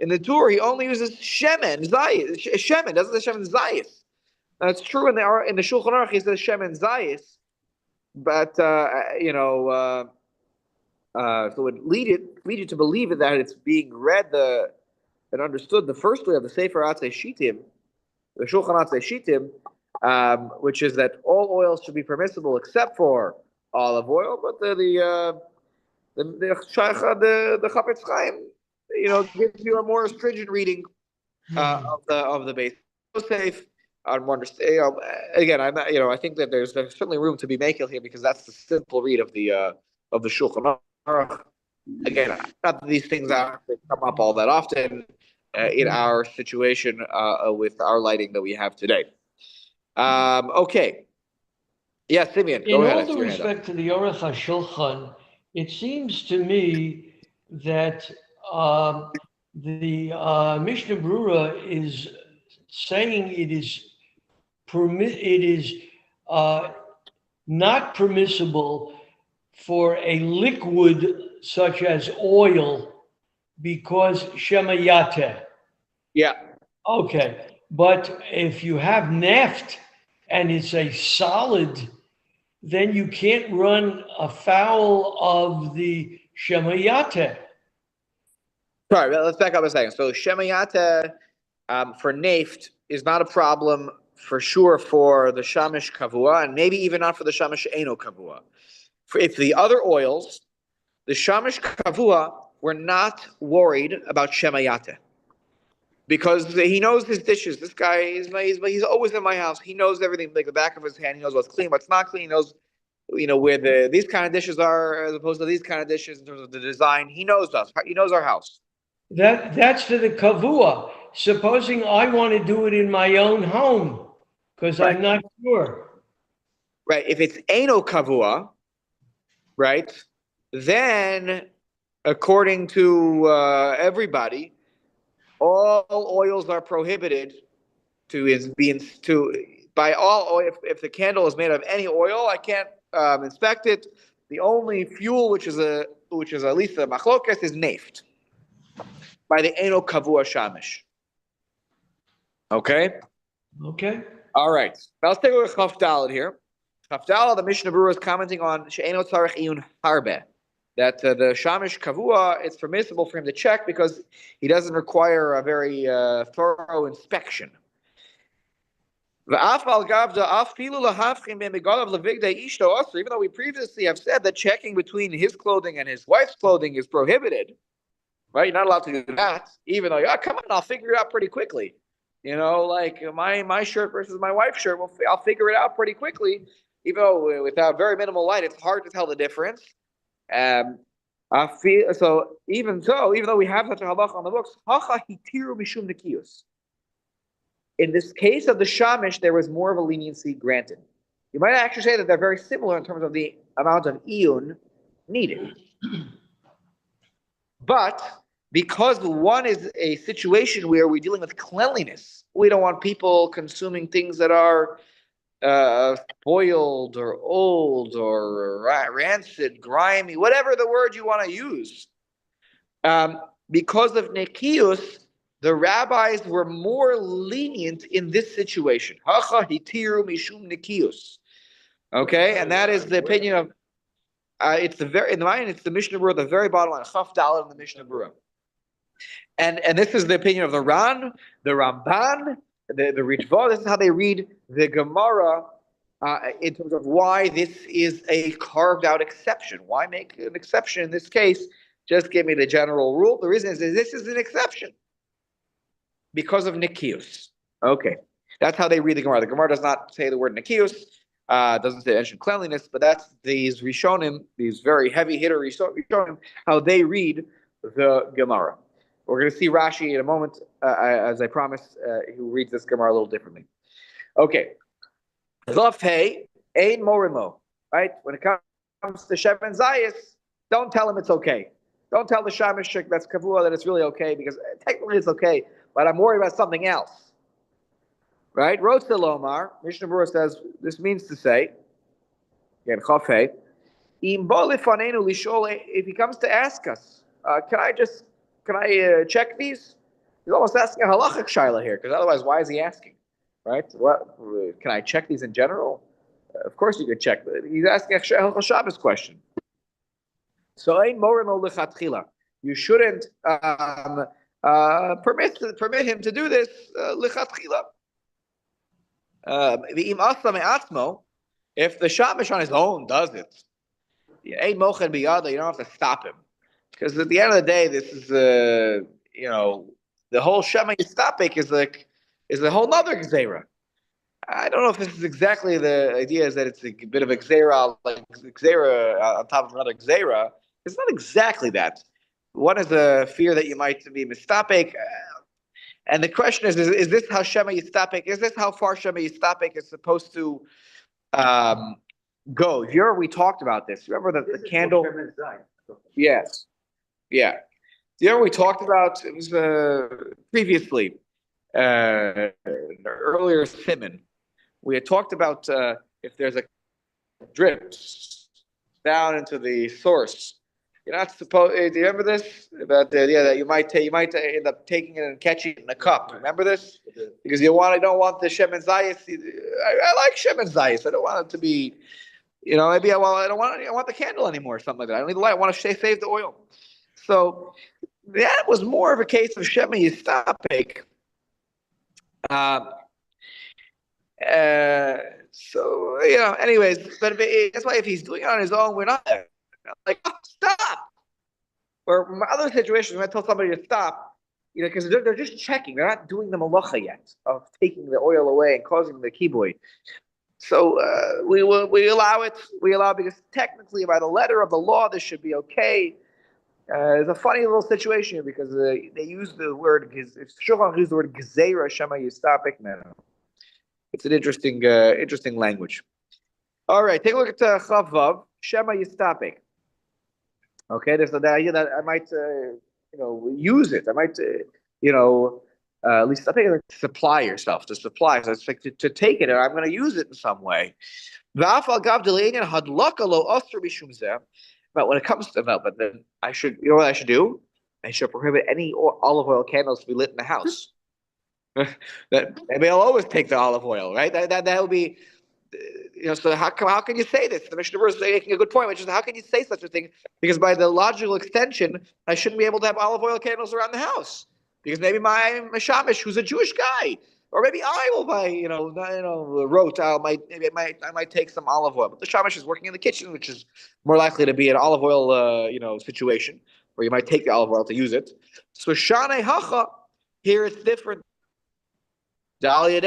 [SPEAKER 1] In the Tur, he only uses shemen zayis. Shemen doesn't say shemen zayis. That's true in the Shulchan Aruch. He says shemen zayis, but so it would lead you to believe that it's being read and understood the first way of the Sefer Atzei Shittim, the Shulchan Atzei Shittim, which is that all oils should be permissible except for olive oil, but the Chafetz Chaim, gives you a more stringent reading of the Beis Yosef. Again, I'm not, I think that there's certainly room to be makel here because that's the simple read of the Shulchan Aruch. Again, not that these things come up all that often in our situation with our lighting that we have today. Okay. Yeah, Simeon, go ahead.
[SPEAKER 2] In all due respect to the Aruch HaShulchan, it seems to me that the Mishnah Berurah is saying it is not permissible for a liquid such as oil because shemayate.
[SPEAKER 1] Yeah.
[SPEAKER 2] Okay, but if you have neft and it's a solid, then you can't run afoul of the shemayate.
[SPEAKER 1] Sorry, let's back up a second. So shemayate for neft is not a problem for sure for the shamish kavua, and maybe even not for the shamish eno kavua. If the other oils, the shamish kavua, we're not worried about shemayate because he knows his dishes. This guy he's always in my house. He knows everything like the back of his hand. He knows what's clean, what's not clean. He knows where these kind of dishes are as opposed to these kind of dishes in terms of the design. He knows us. He knows our house.
[SPEAKER 2] That's for the kavua. Supposing I want to do it in my own home because I'm not sure.
[SPEAKER 1] Right. If it's eno kavua, right, then according to everybody, all oils are prohibited by all oil. If the candle is made of any oil, I can't inspect it. The only fuel which is at least the machlokes is neft by the eno kavua shamish. Okay. All right. Now let's take a look at Chaf Daled here. Chaf Daled, the Mishnah Berurah is commenting on she'eno tzarich iyun harbe, that the shamish kavua, it's permissible for him to check because he doesn't require a very thorough inspection. Even though we previously have said that checking between his clothing and his wife's clothing is prohibited, right? You're not allowed to do that. Even though, come on, I'll figure it out pretty quickly. Like my shirt versus my wife's shirt, I'll figure it out pretty quickly. Even though without very minimal light, it's hard to tell the difference. Even though we have such a halacha on the books, hacha hitiru mishum nekiyus. In this case of the shamish, there was more of a leniency granted. You might actually say that they're very similar in terms of the amount of iyun needed. But because one is a situation where we're dealing with cleanliness, we don't want people consuming things that are spoiled or old or rancid, grimy, whatever the word you want to use. Because of nekiyus, the rabbis were more lenient in this situation. Hacha hitiru mishum nekiyus. Okay, and that is the opinion of. It's the Mishnah Berurah, the very bottom line. Chaf Daled in the Mishnah Berurah. And this is the opinion of the Ran, the Ramban, the Ritva. This is how they read the Gemara in terms of why this is a carved out exception. Why make an exception in this case? Just give me the general rule. The reason is this is an exception because of Nikius. Okay, that's how they read the Gemara. The Gemara does not say the word Nikius. Doesn't say mention cleanliness, but that's these Rishonim, these very heavy hitter Rishonim, how they read the Gemara. We're going to see Rashi in a moment, as I promised, who reads this Gemara a little differently. Okay. Zav Hey, Ein Morimo, right? When it comes to Shemen Zayis, don't tell him it's okay. Don't tell the Shamashik that's Kavua that it's really okay, because technically it's okay, but I'm worried about something else. Right? Rotze Lomar, Mishnah Berurah says, this means to say, again, Chav Hey, Im Bo Lifanenu Lishol, if he comes to ask us, can I check these? He's almost asking a halachic shaila here, because otherwise, why is he asking? Right? What can I check these in general? Of course, you could check. He's asking a Hilchot Shabbat question. So, ein morimo lichatchila. You shouldn't permit him to do this lichatchila. V'im asa me'atzmo, if the shamish on his own does it, ein mochen biyada, you don't have to stop him. Because at the end of the day, this is the whole Shema Yistapik is a whole nother gzeira. I don't know if this is exactly the idea, is that it's a bit of a gzeira, like gzeira on top of another gzeira. It's not exactly that. One is a fear that you might be mistapik, and the question is this how Shema Yistapik? Is this how far Shema Yistapik is supposed to go? Here we talked about this. Remember the candle? Yes. Yeah. The other we talked about, it was previously, earlier Simon. We had talked about if there's a drips down into the source, you're not supposed. Do you remember this? About the idea that you might end up taking it and catching it in a cup. Remember this? Because you don't want the Shemen Zayis. I like Shemen Zayis. I don't want it to be, maybe I want the candle anymore, or something like that. I don't need the light. I want to save the oil. So that was more of a case of Shema Yistapik. Anyways, but that's why if he's doing it on his own, we're not there. Like, stop. Or in other situations, when I tell somebody to stop, because they're just checking. They're not doing the malacha yet of taking the oil away and causing the kiboy. So we allow it. We allow, because technically, by the letter of the law, this should be okay. It's a funny little situation here, because they use the word, if Shulchan use the word Gzeira Shema Yistapik, no. It's an interesting language. All right, take a look at Chav Vav, Shema Yistapik. Okay, there's the idea that I might, use it. I might, at least I think like supply yourself, to supply. So it's like to take it, or I'm going to use it in some way. But when it comes to but then I should, what I should do? I should prohibit any olive oil candles to be lit in the house. That maybe I'll always take the olive oil, right? That would be, So how can you say this? The Mishnah Berurah is making a good point, which is how can you say such a thing? Because by the logical extension, I shouldn't be able to have olive oil candles around the house, because maybe my Meshamish, who's a Jewish guy, or maybe I will buy, wrote. I might take some olive oil, but the shamash is working in the kitchen, which is more likely to be an olive oil, situation where you might take the olive oil to use it. So shane hacha, here it's different. Why are we a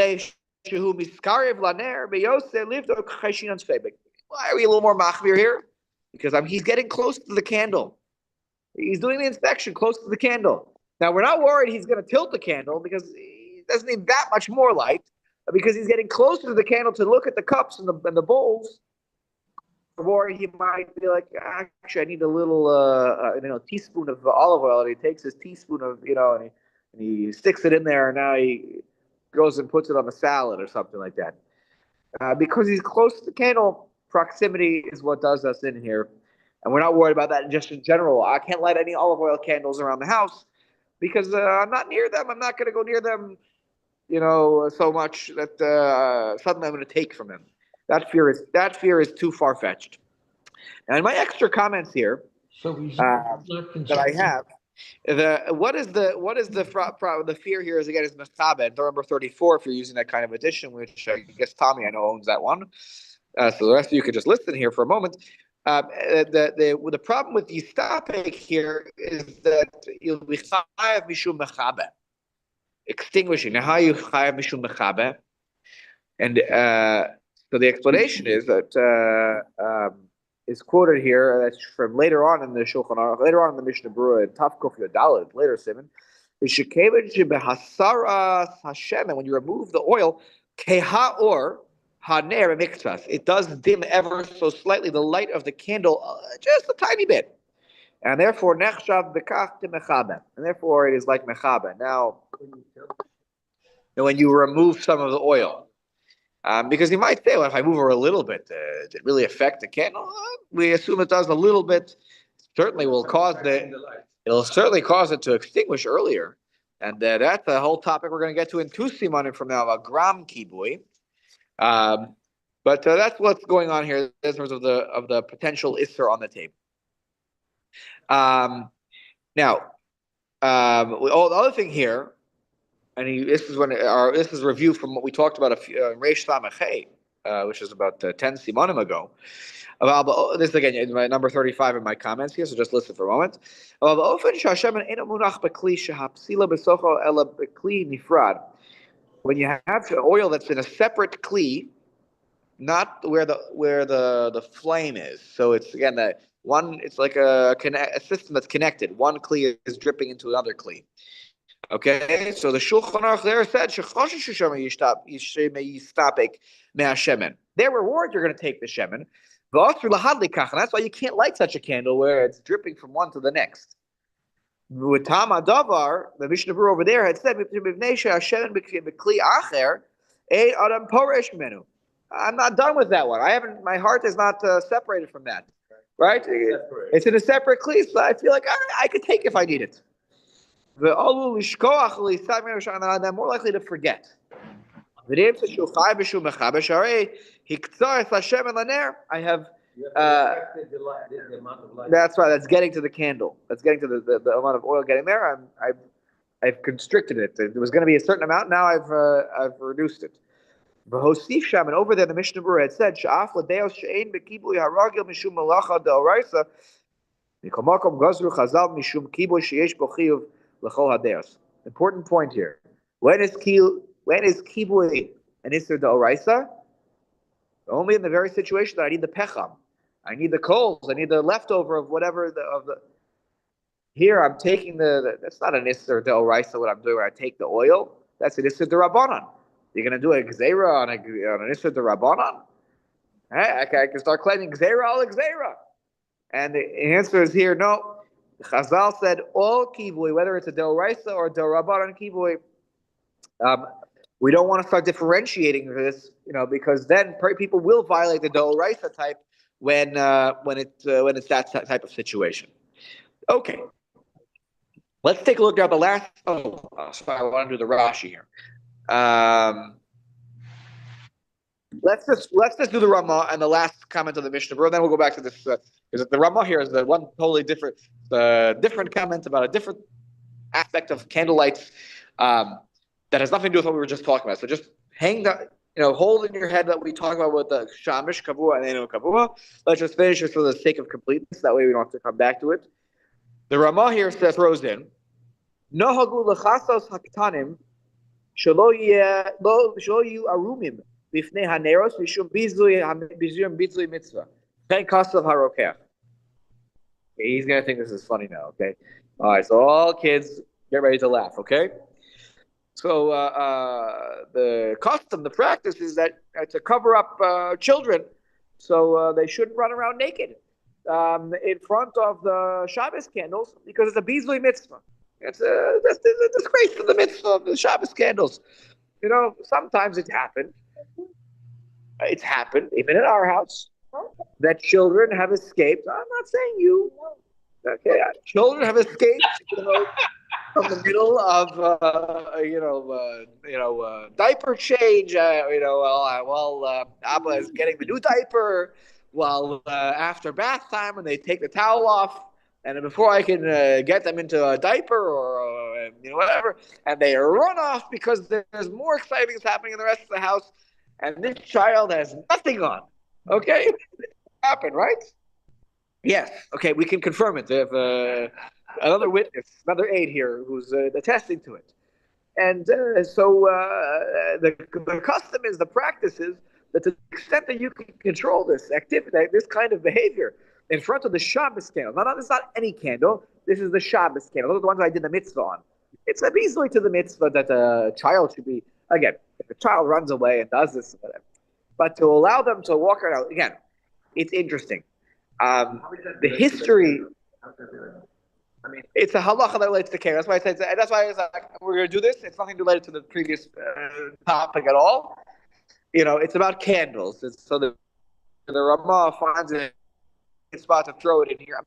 [SPEAKER 1] little more machmir here? Because he's getting close to the candle. He's doing the inspection close to the candle. Now we're not worried he's going to tilt the candle, because he doesn't need that much more light, because he's getting closer to the candle to look at the cups and the bowls. Or he might be like, actually, I need a little, teaspoon of olive oil. And he takes his teaspoon of, and he sticks it in there, and now he goes and puts it on the salad or something like that. Because he's close to the candle, proximity is what does us in here. And we're not worried about that just in general. I can't light any olive oil candles around the house, because I'm not near them. I'm not going to go near them, so much that suddenly I'm going to take from him. That fear is too far-fetched. And my extra comments here that I have What is the fear here is again is mechabe. Number 34 if you're using that kind of addition, which I guess Tommy I know owns that one. So the rest of you could just listen here for a moment. The problem with yistapek here is that you'll be chayav mishum mechabe, extinguishing. Now, how you chayav mishum mechabe? And so the explanation is that is quoted here. That's from later on in the Shulchan Aruch, later on in the Mishnah Berurah, in Tav Kuf Yud later Simon. Is shekeved shebehasaras Hashem, and when you remove the oil, keha or haner miktzas, it does dim ever so slightly the light of the candle, just a tiny bit, and therefore nechshav bekach mechabe, and therefore it is like mechabe. Now, when you remove some of the oil. Because you might say, well, if I move her a little bit, does it really affect the candle? We assume it does a little bit. Certainly will cause it'll certainly cause it to extinguish earlier. And that's the whole topic we're going to get to in 2 simanim from now, about gram kibui. But that's what's going on here in terms of the potential isser on the table. Now, the other thing here, and this is review from what we talked about Reish Samachay, which is about 10 simanim ago. About this again, my number 35 in my comments here, so just listen for a moment. When you have oil that's in a separate kli, not where the flame is. So it's again that one. It's like a system that's connected. One kli is dripping into another kli. Okay, so the Shulchan Aruch there said, their reward, you're going to take the shemen. And that's why you can't light such a candle where it's dripping from one to the next. With Tama Davar, the Mishnah Berurah over there had said, I'm not done with that one. My heart is not separated from that. Right? It's in a separate kli, so I feel like I could take if I need it. They're more likely to forget. I have. That's right. That's getting to the candle. That's getting to the amount of oil getting there. I've constricted it. It was going to be a certain amount. Now I've reduced it. And over there, the Mishnah Berurah had said, important point here. When is kibui an isser d'oraisa? Only in the very situation that I need the pecham, I need the coals, I need the leftover of whatever the. Here I'm taking that's not an isser d'oraisa. What I'm doing, where I take the oil, that's an isser d'rabbanan. You're going to do a gzeira on an isser d'rabbanan? I can start claiming gzeira al gzeira, and the answer is here no. Chazal said all kibui, whether it's a d'oraisa or a d'rabbanan kibui, we don't want to start differentiating this, because then people will violate the d'oraisa type when it's that type of situation. Okay, let's take a look at the last. Sorry, I want to do the Rashi here. Let's just do the Ramah and the last comment of the Mishnah Berurah. Then we'll go back to this because the Ramah here is the one totally different comment about a different aspect of candlelights that has nothing to do with what we were just talking about. So just hang that, hold in your head that we talk about with the Shamish Kavua and Eno Kavua. Let's just finish it for the sake of completeness. That way we don't have to come back to it. The Ramah here throws in Nohagu lechasos haktanim shelo yu arumim bifnei haneros mishum bizui mitzvah. Thank Kasav Harokeach. He's going to think this is funny now, okay? All right, so all kids, get ready to laugh, okay? So the custom, the practice is that to cover up children so they shouldn't run around naked in front of the Shabbos candles because it's a bizui mitzvah. That's a disgrace to the mitzvah of the Shabbos candles. Sometimes it's happened. It's happened, even in our house, that children have escaped. I'm not saying you. Okay, children have escaped from the middle of diaper change. While Abba is getting the new diaper, while after bath time when they take the towel off and before I can get them into a diaper or whatever, and they run off because there's more exciting things happening in the rest of the house, and this child has nothing on. Okay, happened, right? Yes. Okay, we can confirm it. They have another witness, another aide here who's attesting to it. And the custom is, the practice is that to the extent that you can control this activity, this kind of behavior, in front of the Shabbos candle. It's not any candle. This is the Shabbos candle. Those are the ones I did the mitzvah on. It's easily to the mitzvah that a child should be, again, if a child runs away and does this, whatever. But to allow them to walk around, again, it's interesting. The history, I mean, it's a halacha that relates to care. That's why I said. That's why I was like, we're going to do this. It's nothing related to the previous topic at all. It's about candles. So the Ramah finds a spot to throw it in here. I'm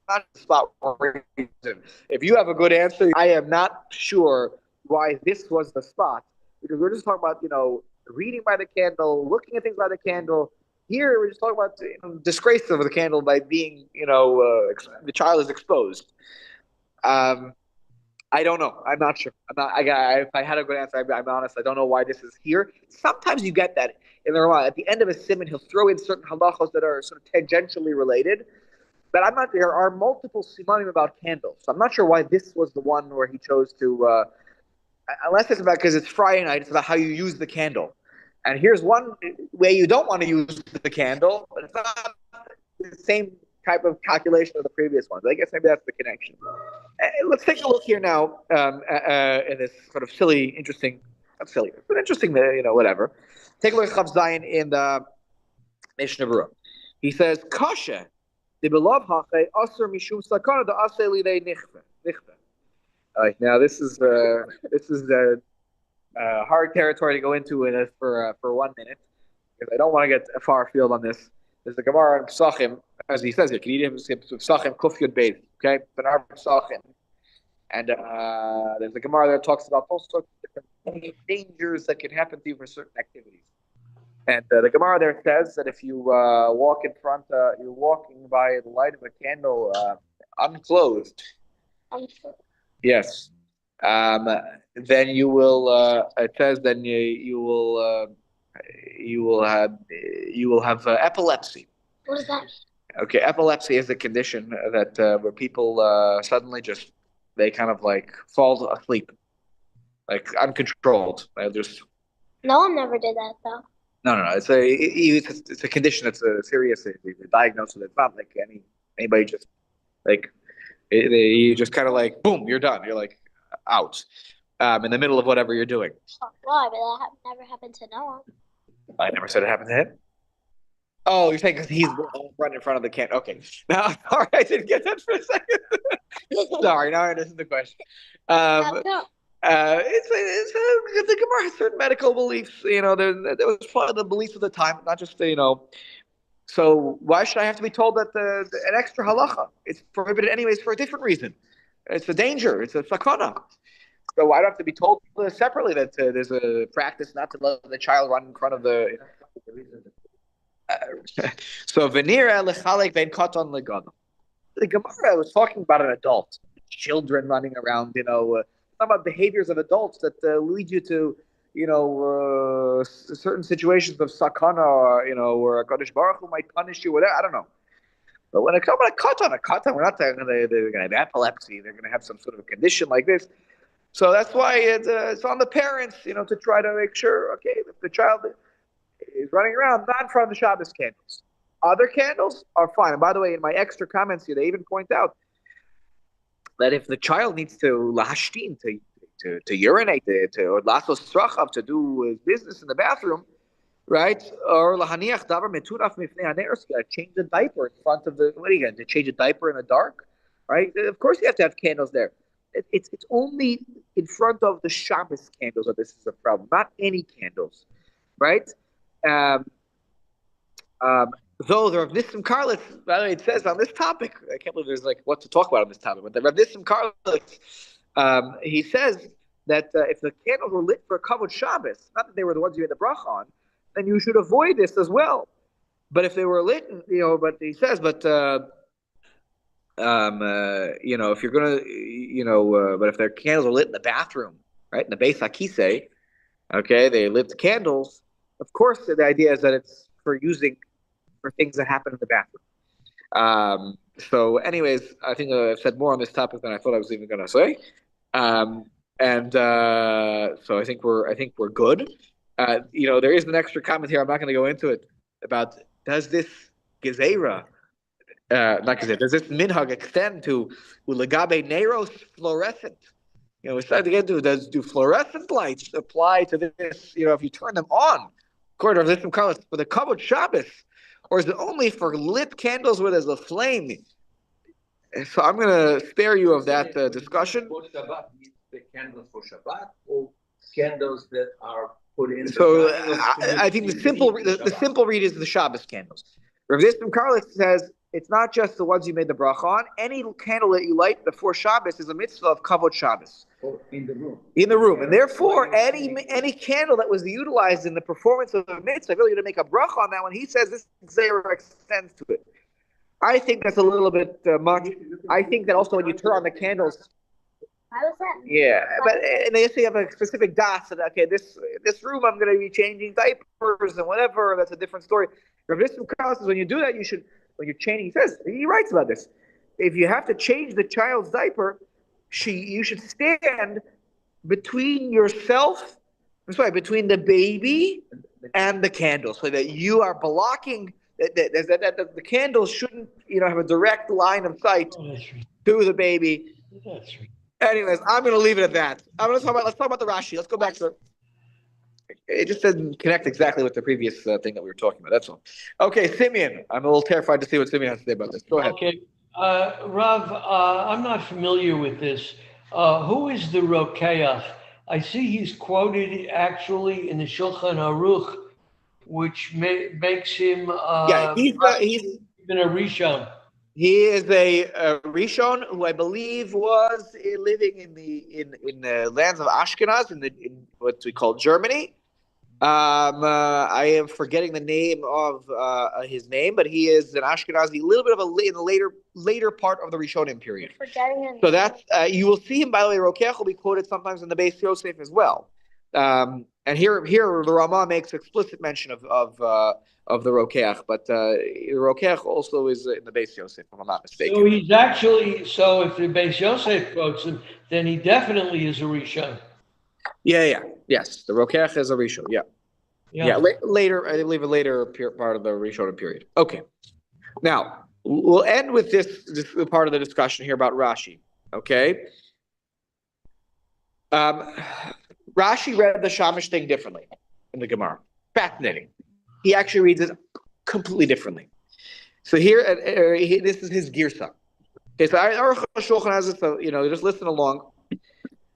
[SPEAKER 1] not the spot for a reason. If you have a good answer, I am not sure why this was the spot, because we're just talking about reading by the candle, looking at things by the candle. Here, we're just talking about disgrace of the candle by being, the child is exposed. I don't know. I'm not sure. If I had a good answer, I'm honest. I don't know why this is here. Sometimes you get that in the Ramah. At the end of a simon, he'll throw in certain halachos that are sort of tangentially related. But I'm not. There are multiple simanim about candles. So I'm not sure why this was the one where he chose to. Unless it's about because it's Friday night. It's about how you use the candle. And here's one way you don't want to use the candle, but it's not the same type of calculation of the previous ones. I guess maybe that's the connection. Let's take a look here now in this sort of silly, interesting, not silly, but interesting, whatever. Take a look at Chav Zayin in the Mishnah Berurah. He says, Kasha, the beloved hache, asur mishum sakana, the ase lidei nichve. Now this is hard territory to go into for 1 minute, because I don't want to get far afield on this. There's the Gemara in Pesachim, as he says here, Pesachim Kuf Yud Beis, okay? Benar Pesachim. And there's the Gemara that talks about all sorts of different dangers that can happen to you for certain activities. And the Gemara there says that if you walk in front, you're walking by the light of a candle unclothed. Yes. Then you will. It says then you will have epilepsy.
[SPEAKER 7] What does that mean?
[SPEAKER 1] Okay, epilepsy is a condition that where people suddenly they kind of like fall asleep, like uncontrolled.
[SPEAKER 7] No one never did that though.
[SPEAKER 1] No. It's a condition that's serious. You're diagnosed with it. It's not like anybody just like you just kind of like boom, you're done. You're like out in the middle of whatever you're doing.
[SPEAKER 7] Why? But that never happened to no one.
[SPEAKER 1] I never said it happened to him. Oh, you're saying because he's running in front of the can. Okay. Now, sorry, I didn't get that for a second. Sorry, now I understand the question. It's the Gemara has certain medical beliefs. There was part of the beliefs of the time, not just So why should I have to be told that an extra halacha? It's prohibited anyways for a different reason. It's a danger. It's a sakana. So why do I have to be told separately that there's a practice not to let the child run in front of the? So venira lechalek ben katan legana. The Gemara was talking about an adult, children running around. Talking about behaviors of adults that lead you to, certain situations of sakana, where Kadosh Baruch Hu might punish you, whatever. I don't know. But when it comes to a katan, we're not saying they're going to have epilepsy. They're going to have some sort of a condition like this. So that's why it's on the parents, to try to make sure, okay, if the child is running around, not in front of the Shabbos candles. Other candles are fine. And by the way, in my extra comments here, they even point out that if the child needs to lahashtin, to urinate, or lasos strachav, to do his business in the bathroom, right? Or lahaniach davar metunaf mifnei haneros, you got to change the diaper in front of the. What are you going to change a diaper in the dark, right? Of course, you have to have candles there. It's only in front of the Shabbos candles that this is a problem, not any candles, right? Though the Rav Nissim Karlitz, by the way, it says on this topic, I can't believe there's what to talk about on this topic, but the Rav Nissim Karlitz, he says that if the candles were lit for a kavod Shabbos, not that they were the ones you had the bracha on, then you should avoid this as well. But if they were lit, but he says, If you're gonna, but if their candles are lit in the bathroom, right, in the Beis HaKisei, okay, they lit the candles. Of course, the idea is that it's for using for things that happen in the bathroom. So, anyways, I think I've said more on this topic than I thought I was even going to say. So I think we're good. There is an extra comment here. I'm not going to go into it about does this gezerah, not gezerah, does this minhag extend to ulegabe neros fluorescent? We're starting to get into do fluorescent lights apply to this? If you turn them on, according to this colors for the kavod Shabbos, or is it only for lit candles where there's a flame? So I'm going to spare you of that discussion.
[SPEAKER 6] For Shabbat, the candles for Shabbat or candles that are put in.
[SPEAKER 1] So I think the simple read is the Shabbos candles. Rav Yisrael Karlitz says it's not just the ones you made the bracha on. Any candle that you light before Shabbos is a mitzvah of kavod Shabbos.
[SPEAKER 6] In the room.
[SPEAKER 1] In the room, and therefore any candle that was utilized in the performance of the mitzvah, really to make a bracha on that one, he says this zera extends to it. I think that's a little bit much. I think that also when you turn on the candles, yeah, but and they say you have a specific das that okay, this room I'm going to be changing diapers and whatever. That's a different story. Rav Yisrael Karlitz says when you do that, you should when you're changing. He writes about this. If you have to change the child's diaper, you should stand between between the baby and the candle, so that you are blocking that the candles shouldn't have a direct line of sight to the baby.
[SPEAKER 2] That's right.
[SPEAKER 1] Anyways, I'm going to leave it at that. Let's talk about the Rashi. Let's go back to it. Just doesn't connect exactly with the previous thing that we were talking about. That's all. Okay, Simeon. I'm a little terrified to see what Simeon has to say about this. Go ahead.
[SPEAKER 2] Okay, Rav, I'm not familiar with this. Who is the Rokeach? I see he's quoted actually in the Shulchan Aruch, which makes him
[SPEAKER 1] he's
[SPEAKER 2] even a Rishon.
[SPEAKER 1] He is a Rishon who I believe was living in the lands of Ashkenaz in what we call Germany. I am forgetting the name of his name, but he is an Ashkenazi, a little bit of in the later part of the Rishonim period. So that's you will see him, by the way. Rokeach will be quoted sometimes in the Beis Yosef as well. And here the Rama makes explicit mention of the Rokeach, but the Rokeach also is in the Beis Yosef, if I'm not mistaken.
[SPEAKER 2] So he's actually if the Beis Yosef quotes him, then he definitely is a Rishon.
[SPEAKER 1] Yes, the Rokeach is a Rishon. Yeah. Later, I believe a later part of the Rishon period. Okay, now we'll end with this part of the discussion here about Rashi. Okay. Rashi read the Shamish thing differently in the Gemara. Fascinating. He actually reads it completely differently. So here, this is his girsa. Okay, so Aruch HaShulchan has it. So just listen along.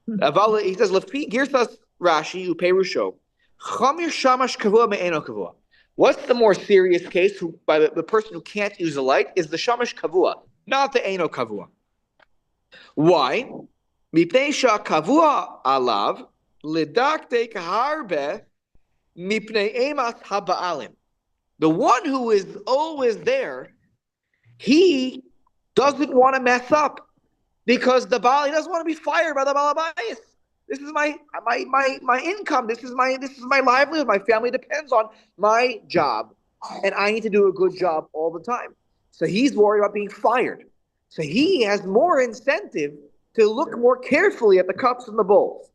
[SPEAKER 1] He says, "Lefi girsas Rashi uperusho chamir shamash kavua me'eno kavua." What's the more serious case? By the person who can't use a light is the shamash kavua, not the eno kavua. Why? Mipnei sha kavua alav lidaktek harbe mipnei emas habaalim. The one who is always there, he doesn't want to mess up because he doesn't want to be fired by the Balabayas. This is my income. This is my livelihood. My family depends on my job, and I need to do a good job all the time. So he's worried about being fired. So he has more incentive to look more carefully at the cups and the bowls.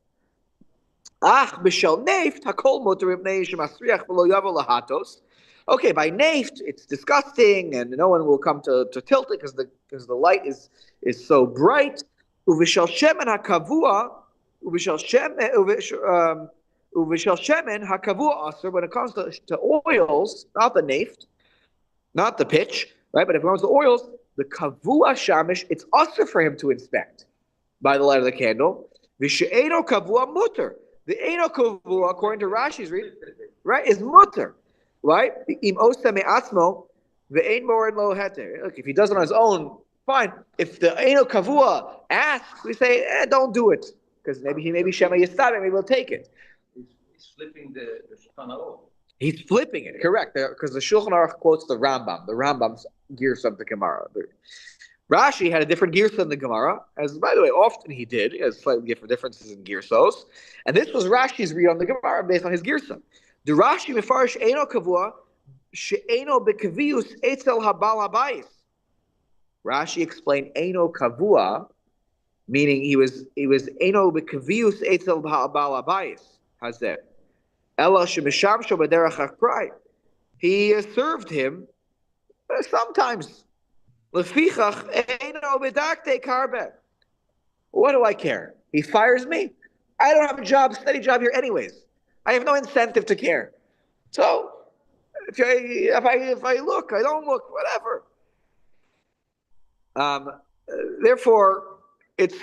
[SPEAKER 1] Okay, by neft, it's disgusting, and no one will come to tilt it because the light is so bright. Uvishal shemen hakavua, uvishal shemen hakavua aser. When it comes to oils, not the neft, not the pitch, right? But if it comes to oils, the kavua shamish, it's aser for him to inspect by the light of the candle. Vishe'eno kavua mutter. The eno kavua, according to Rashi's read, right, is mutter. Right? Im osa me'atzmo ve'ein mored lo heter. Look, if he does it on his own, fine. If the eno kavua asks, we say, don't do it, because maybe Shema Yistabeh, maybe we'll take it.
[SPEAKER 6] He's flipping the Shulchan Aruch.
[SPEAKER 1] He's flipping it, correct? Because the Shulchan Aruch quotes the Rambam. The Rambam's gears of the Gemara. Rashi had a different girsa in the Gemara, as by the way, often he did. He has slightly different differences in girsos, and this was Rashi's read on the Gemara based on his girsa. The Rashi mefarish eino kavua she'eino bekavius etzel habal habayis. Rashi explained eino kavua, meaning he was eino bekavius etzel habal habayis. Hazeh ela shemeshamsho b'derech hakrai. He served him sometimes. Lefichach eino bedakte karbe. What do I care? He fires me. I don't have a job, steady job here, anyways. I have no incentive to care. So if I look, I don't look, whatever. Therefore, it's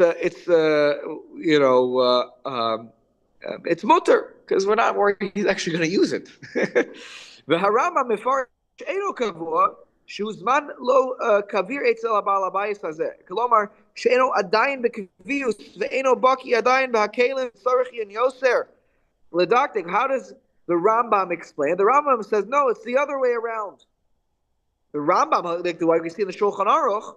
[SPEAKER 1] mutter because we're not worried he's actually going to use it. The harama mefar she'eno kavua shuzman lo kavir etzel abal habayis hazeh. Kolomar she'eno adayin bekavius ve'eno baki adayin b'hakelim tzarich and yoser. Ledaktik. How does the Rambam explain? The Rambam says no, it's the other way around. The Rambam, like the way we see in the Shulchan Aruch,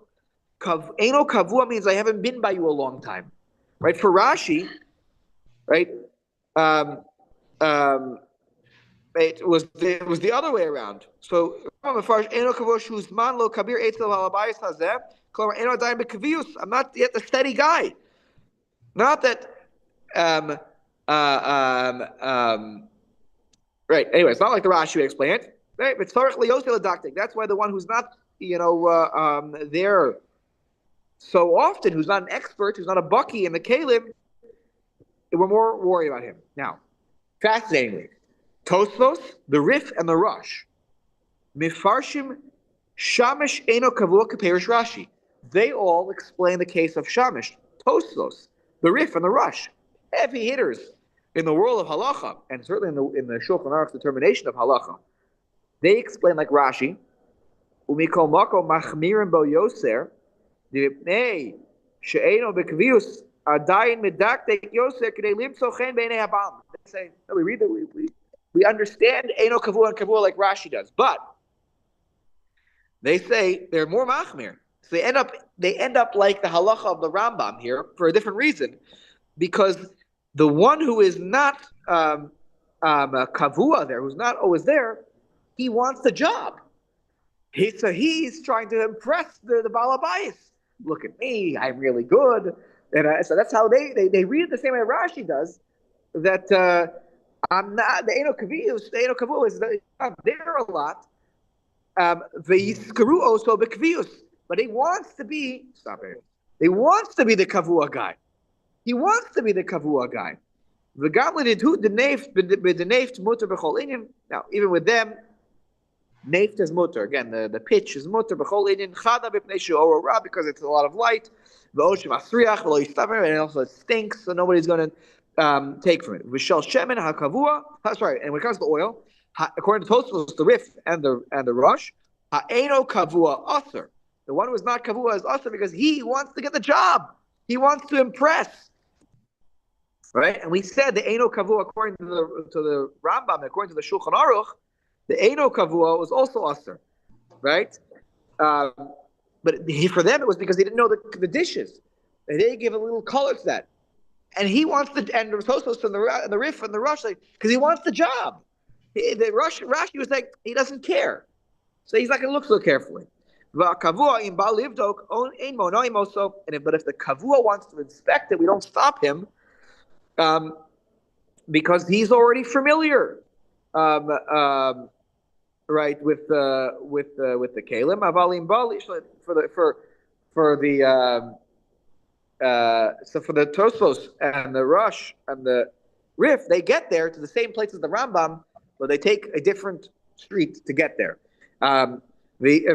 [SPEAKER 1] eno kavua means I haven't been by you a long time, right? For Rashi, right? It was the other way around. So I'm not yet the steady guy. Not that. Right. Anyway, it's not like the Rashi would explain it. Right. But that's why the one who's not, there so often, who's not an expert, who's not a baki in the Kalim, we're more worried about him. Now, fascinatingly, Tosfos, the Rif, and the Rush, Mifarshim Shamish Eno Kavua Kaperish Rashi. They all explain the case of Shamish. Tosfos, the Rif, and the Rush, heavy hitters in the world of halacha, and certainly in the Shulchan Aruch's determination of halacha. They explain like Rashi, Umikol Mako Machmirim Bo Yoser, Dipnei She'eno Bekvius Adayin Medaktek Yoser Kedei Limtzo Chen Beinei Habam. They say, no, we read that we understand Eno Kavua and Kavua like Rashi does, but they say they're more machmir. So they end up like the halacha of the Rambam here for a different reason, because the one who is not kavua there, who's not always there, he wants the job. He's trying to impress the Baal Habayis. Look at me, I'm really good. And so that's how they read it the same way Rashi does, that I'm not, the Eno Kavua is not there a lot. V'yiskaru also b'kvius, but he wants to be, he wants to be the Kavua guy. He wants to be the Kavua guy. Now, even with them, Neift is mutter. Again, the pitch is mutter. Because it's a lot of light. And also it stinks, so nobody's going to take from it. Sorry, and when it comes to oil, according to Tosfos, the Rif and the Rush, ha'eno kavua aser. The one who is not kavua is aser because he wants to get the job. He wants to impress. Right? And we said the eno kavua, according to the Rambam, according to the Shulchan Aruch, the eno kavua was also aser, right? But for them it was because they didn't know the dishes. They gave a little color to that, and he wants and the Tosfos and the Rif and the Rush, because he wants the job. Rashi was like, he doesn't care, so he's not going to look so carefully. But if the kavua wants to inspect it, we don't stop him. Because he's already familiar, right, with the kalim. Avalim bali for the Tosfos and the Rush and the Rif, they get there to the same place as the Rambam, but they take a different street to get there. As we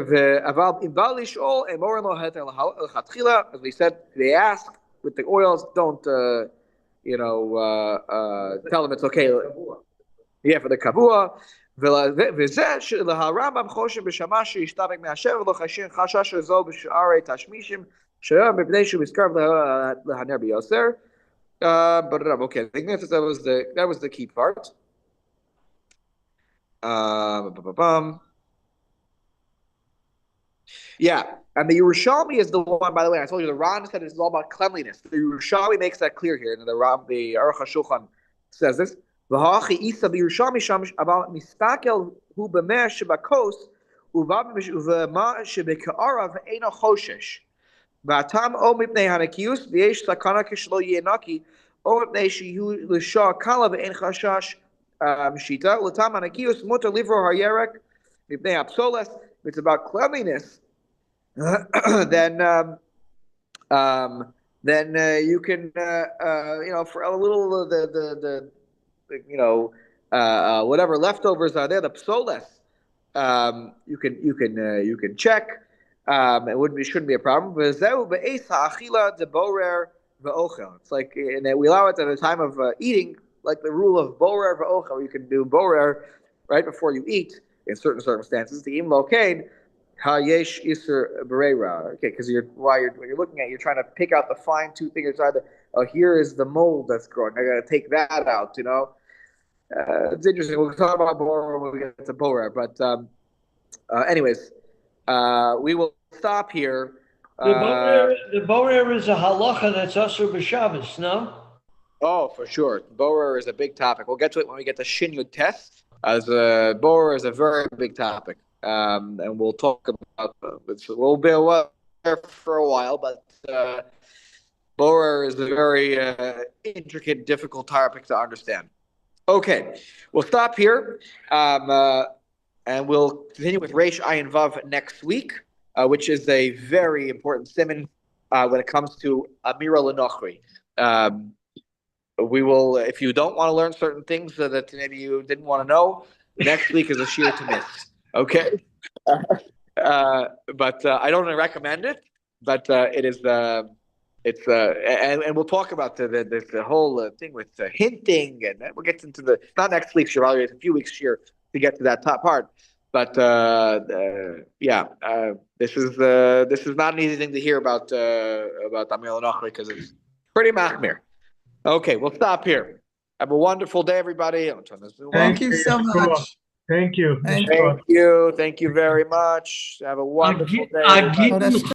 [SPEAKER 1] said, they ask with the oils, don't. Tell them it's okay. Yeah, for the kavua. הרמב"ם חושב בשמה שישתבק מאשר ולא חשש זו בשערי תשמישים שהיה מפני שהוא מזכר להנר ביוסר. But okay, I think that was the key part. Yeah, and the Yerushalmi is the one. By the way, I told you the Ran said this is all about cleanliness. The Yerushalmi makes that clear here, and the Aruch HaShulchan says this. V'ha'achi isa b'Yerushalmi sham about mistakel hu b'meh shebakos u'v'ma shebeka'arav eino choshesh. V'atam o mipnei hanakius v'yesh sakana kishlo yenaki o mipnei shehu l'shah kala v'ein chashash shita l'tam hanakius mutar livro hayerek mipnei apsoles. It's about cleanliness. Then you can for a little whatever leftovers are there, the psoles, you can check. It shouldn't be a problem. It's like, and we allow it at the time of eating, like the rule of borer v'ochel. You can do borer right before you eat in certain circumstances. The im locain hayesh iser bereira. Okay, because when you're looking at, you're trying to pick out the fine tooth thing. It's either here is the mold that's growing. I got to take that out. It's interesting. We'll talk about borer when we get to borer. But anyways, we will stop here.
[SPEAKER 2] The borer is a halacha that's also b'Shabbos, no?
[SPEAKER 1] Oh, for sure. Borer is a big topic. We'll get to it when we get to Shin Yud Tes. As borer is a very big topic, and we'll talk about. We'll be there for a while, but borer is a very intricate, difficult topic to understand. Okay, we'll stop here, and we'll continue with Reish Ayin Vav next week, which is a very important siman when it comes to Amira L'Nochri. We will, if you don't want to learn certain things that maybe you didn't want to know, next week is a shir to miss. Okay, but I don't recommend it. But it is and we'll talk about the whole thing with hinting, and we'll get into not next week's shir, it's a few weeks shir to get to that top part. But this is not an easy thing to hear about Amir L'Nochri because it's pretty machmir. Okay, we'll stop here. Have a wonderful day, everybody. I'll turn this Zoom off.
[SPEAKER 4] Thank you so much.
[SPEAKER 3] Thank you.
[SPEAKER 4] Thank
[SPEAKER 1] Thank you very much. Have a wonderful day.
[SPEAKER 2] I give
[SPEAKER 4] Oh, that's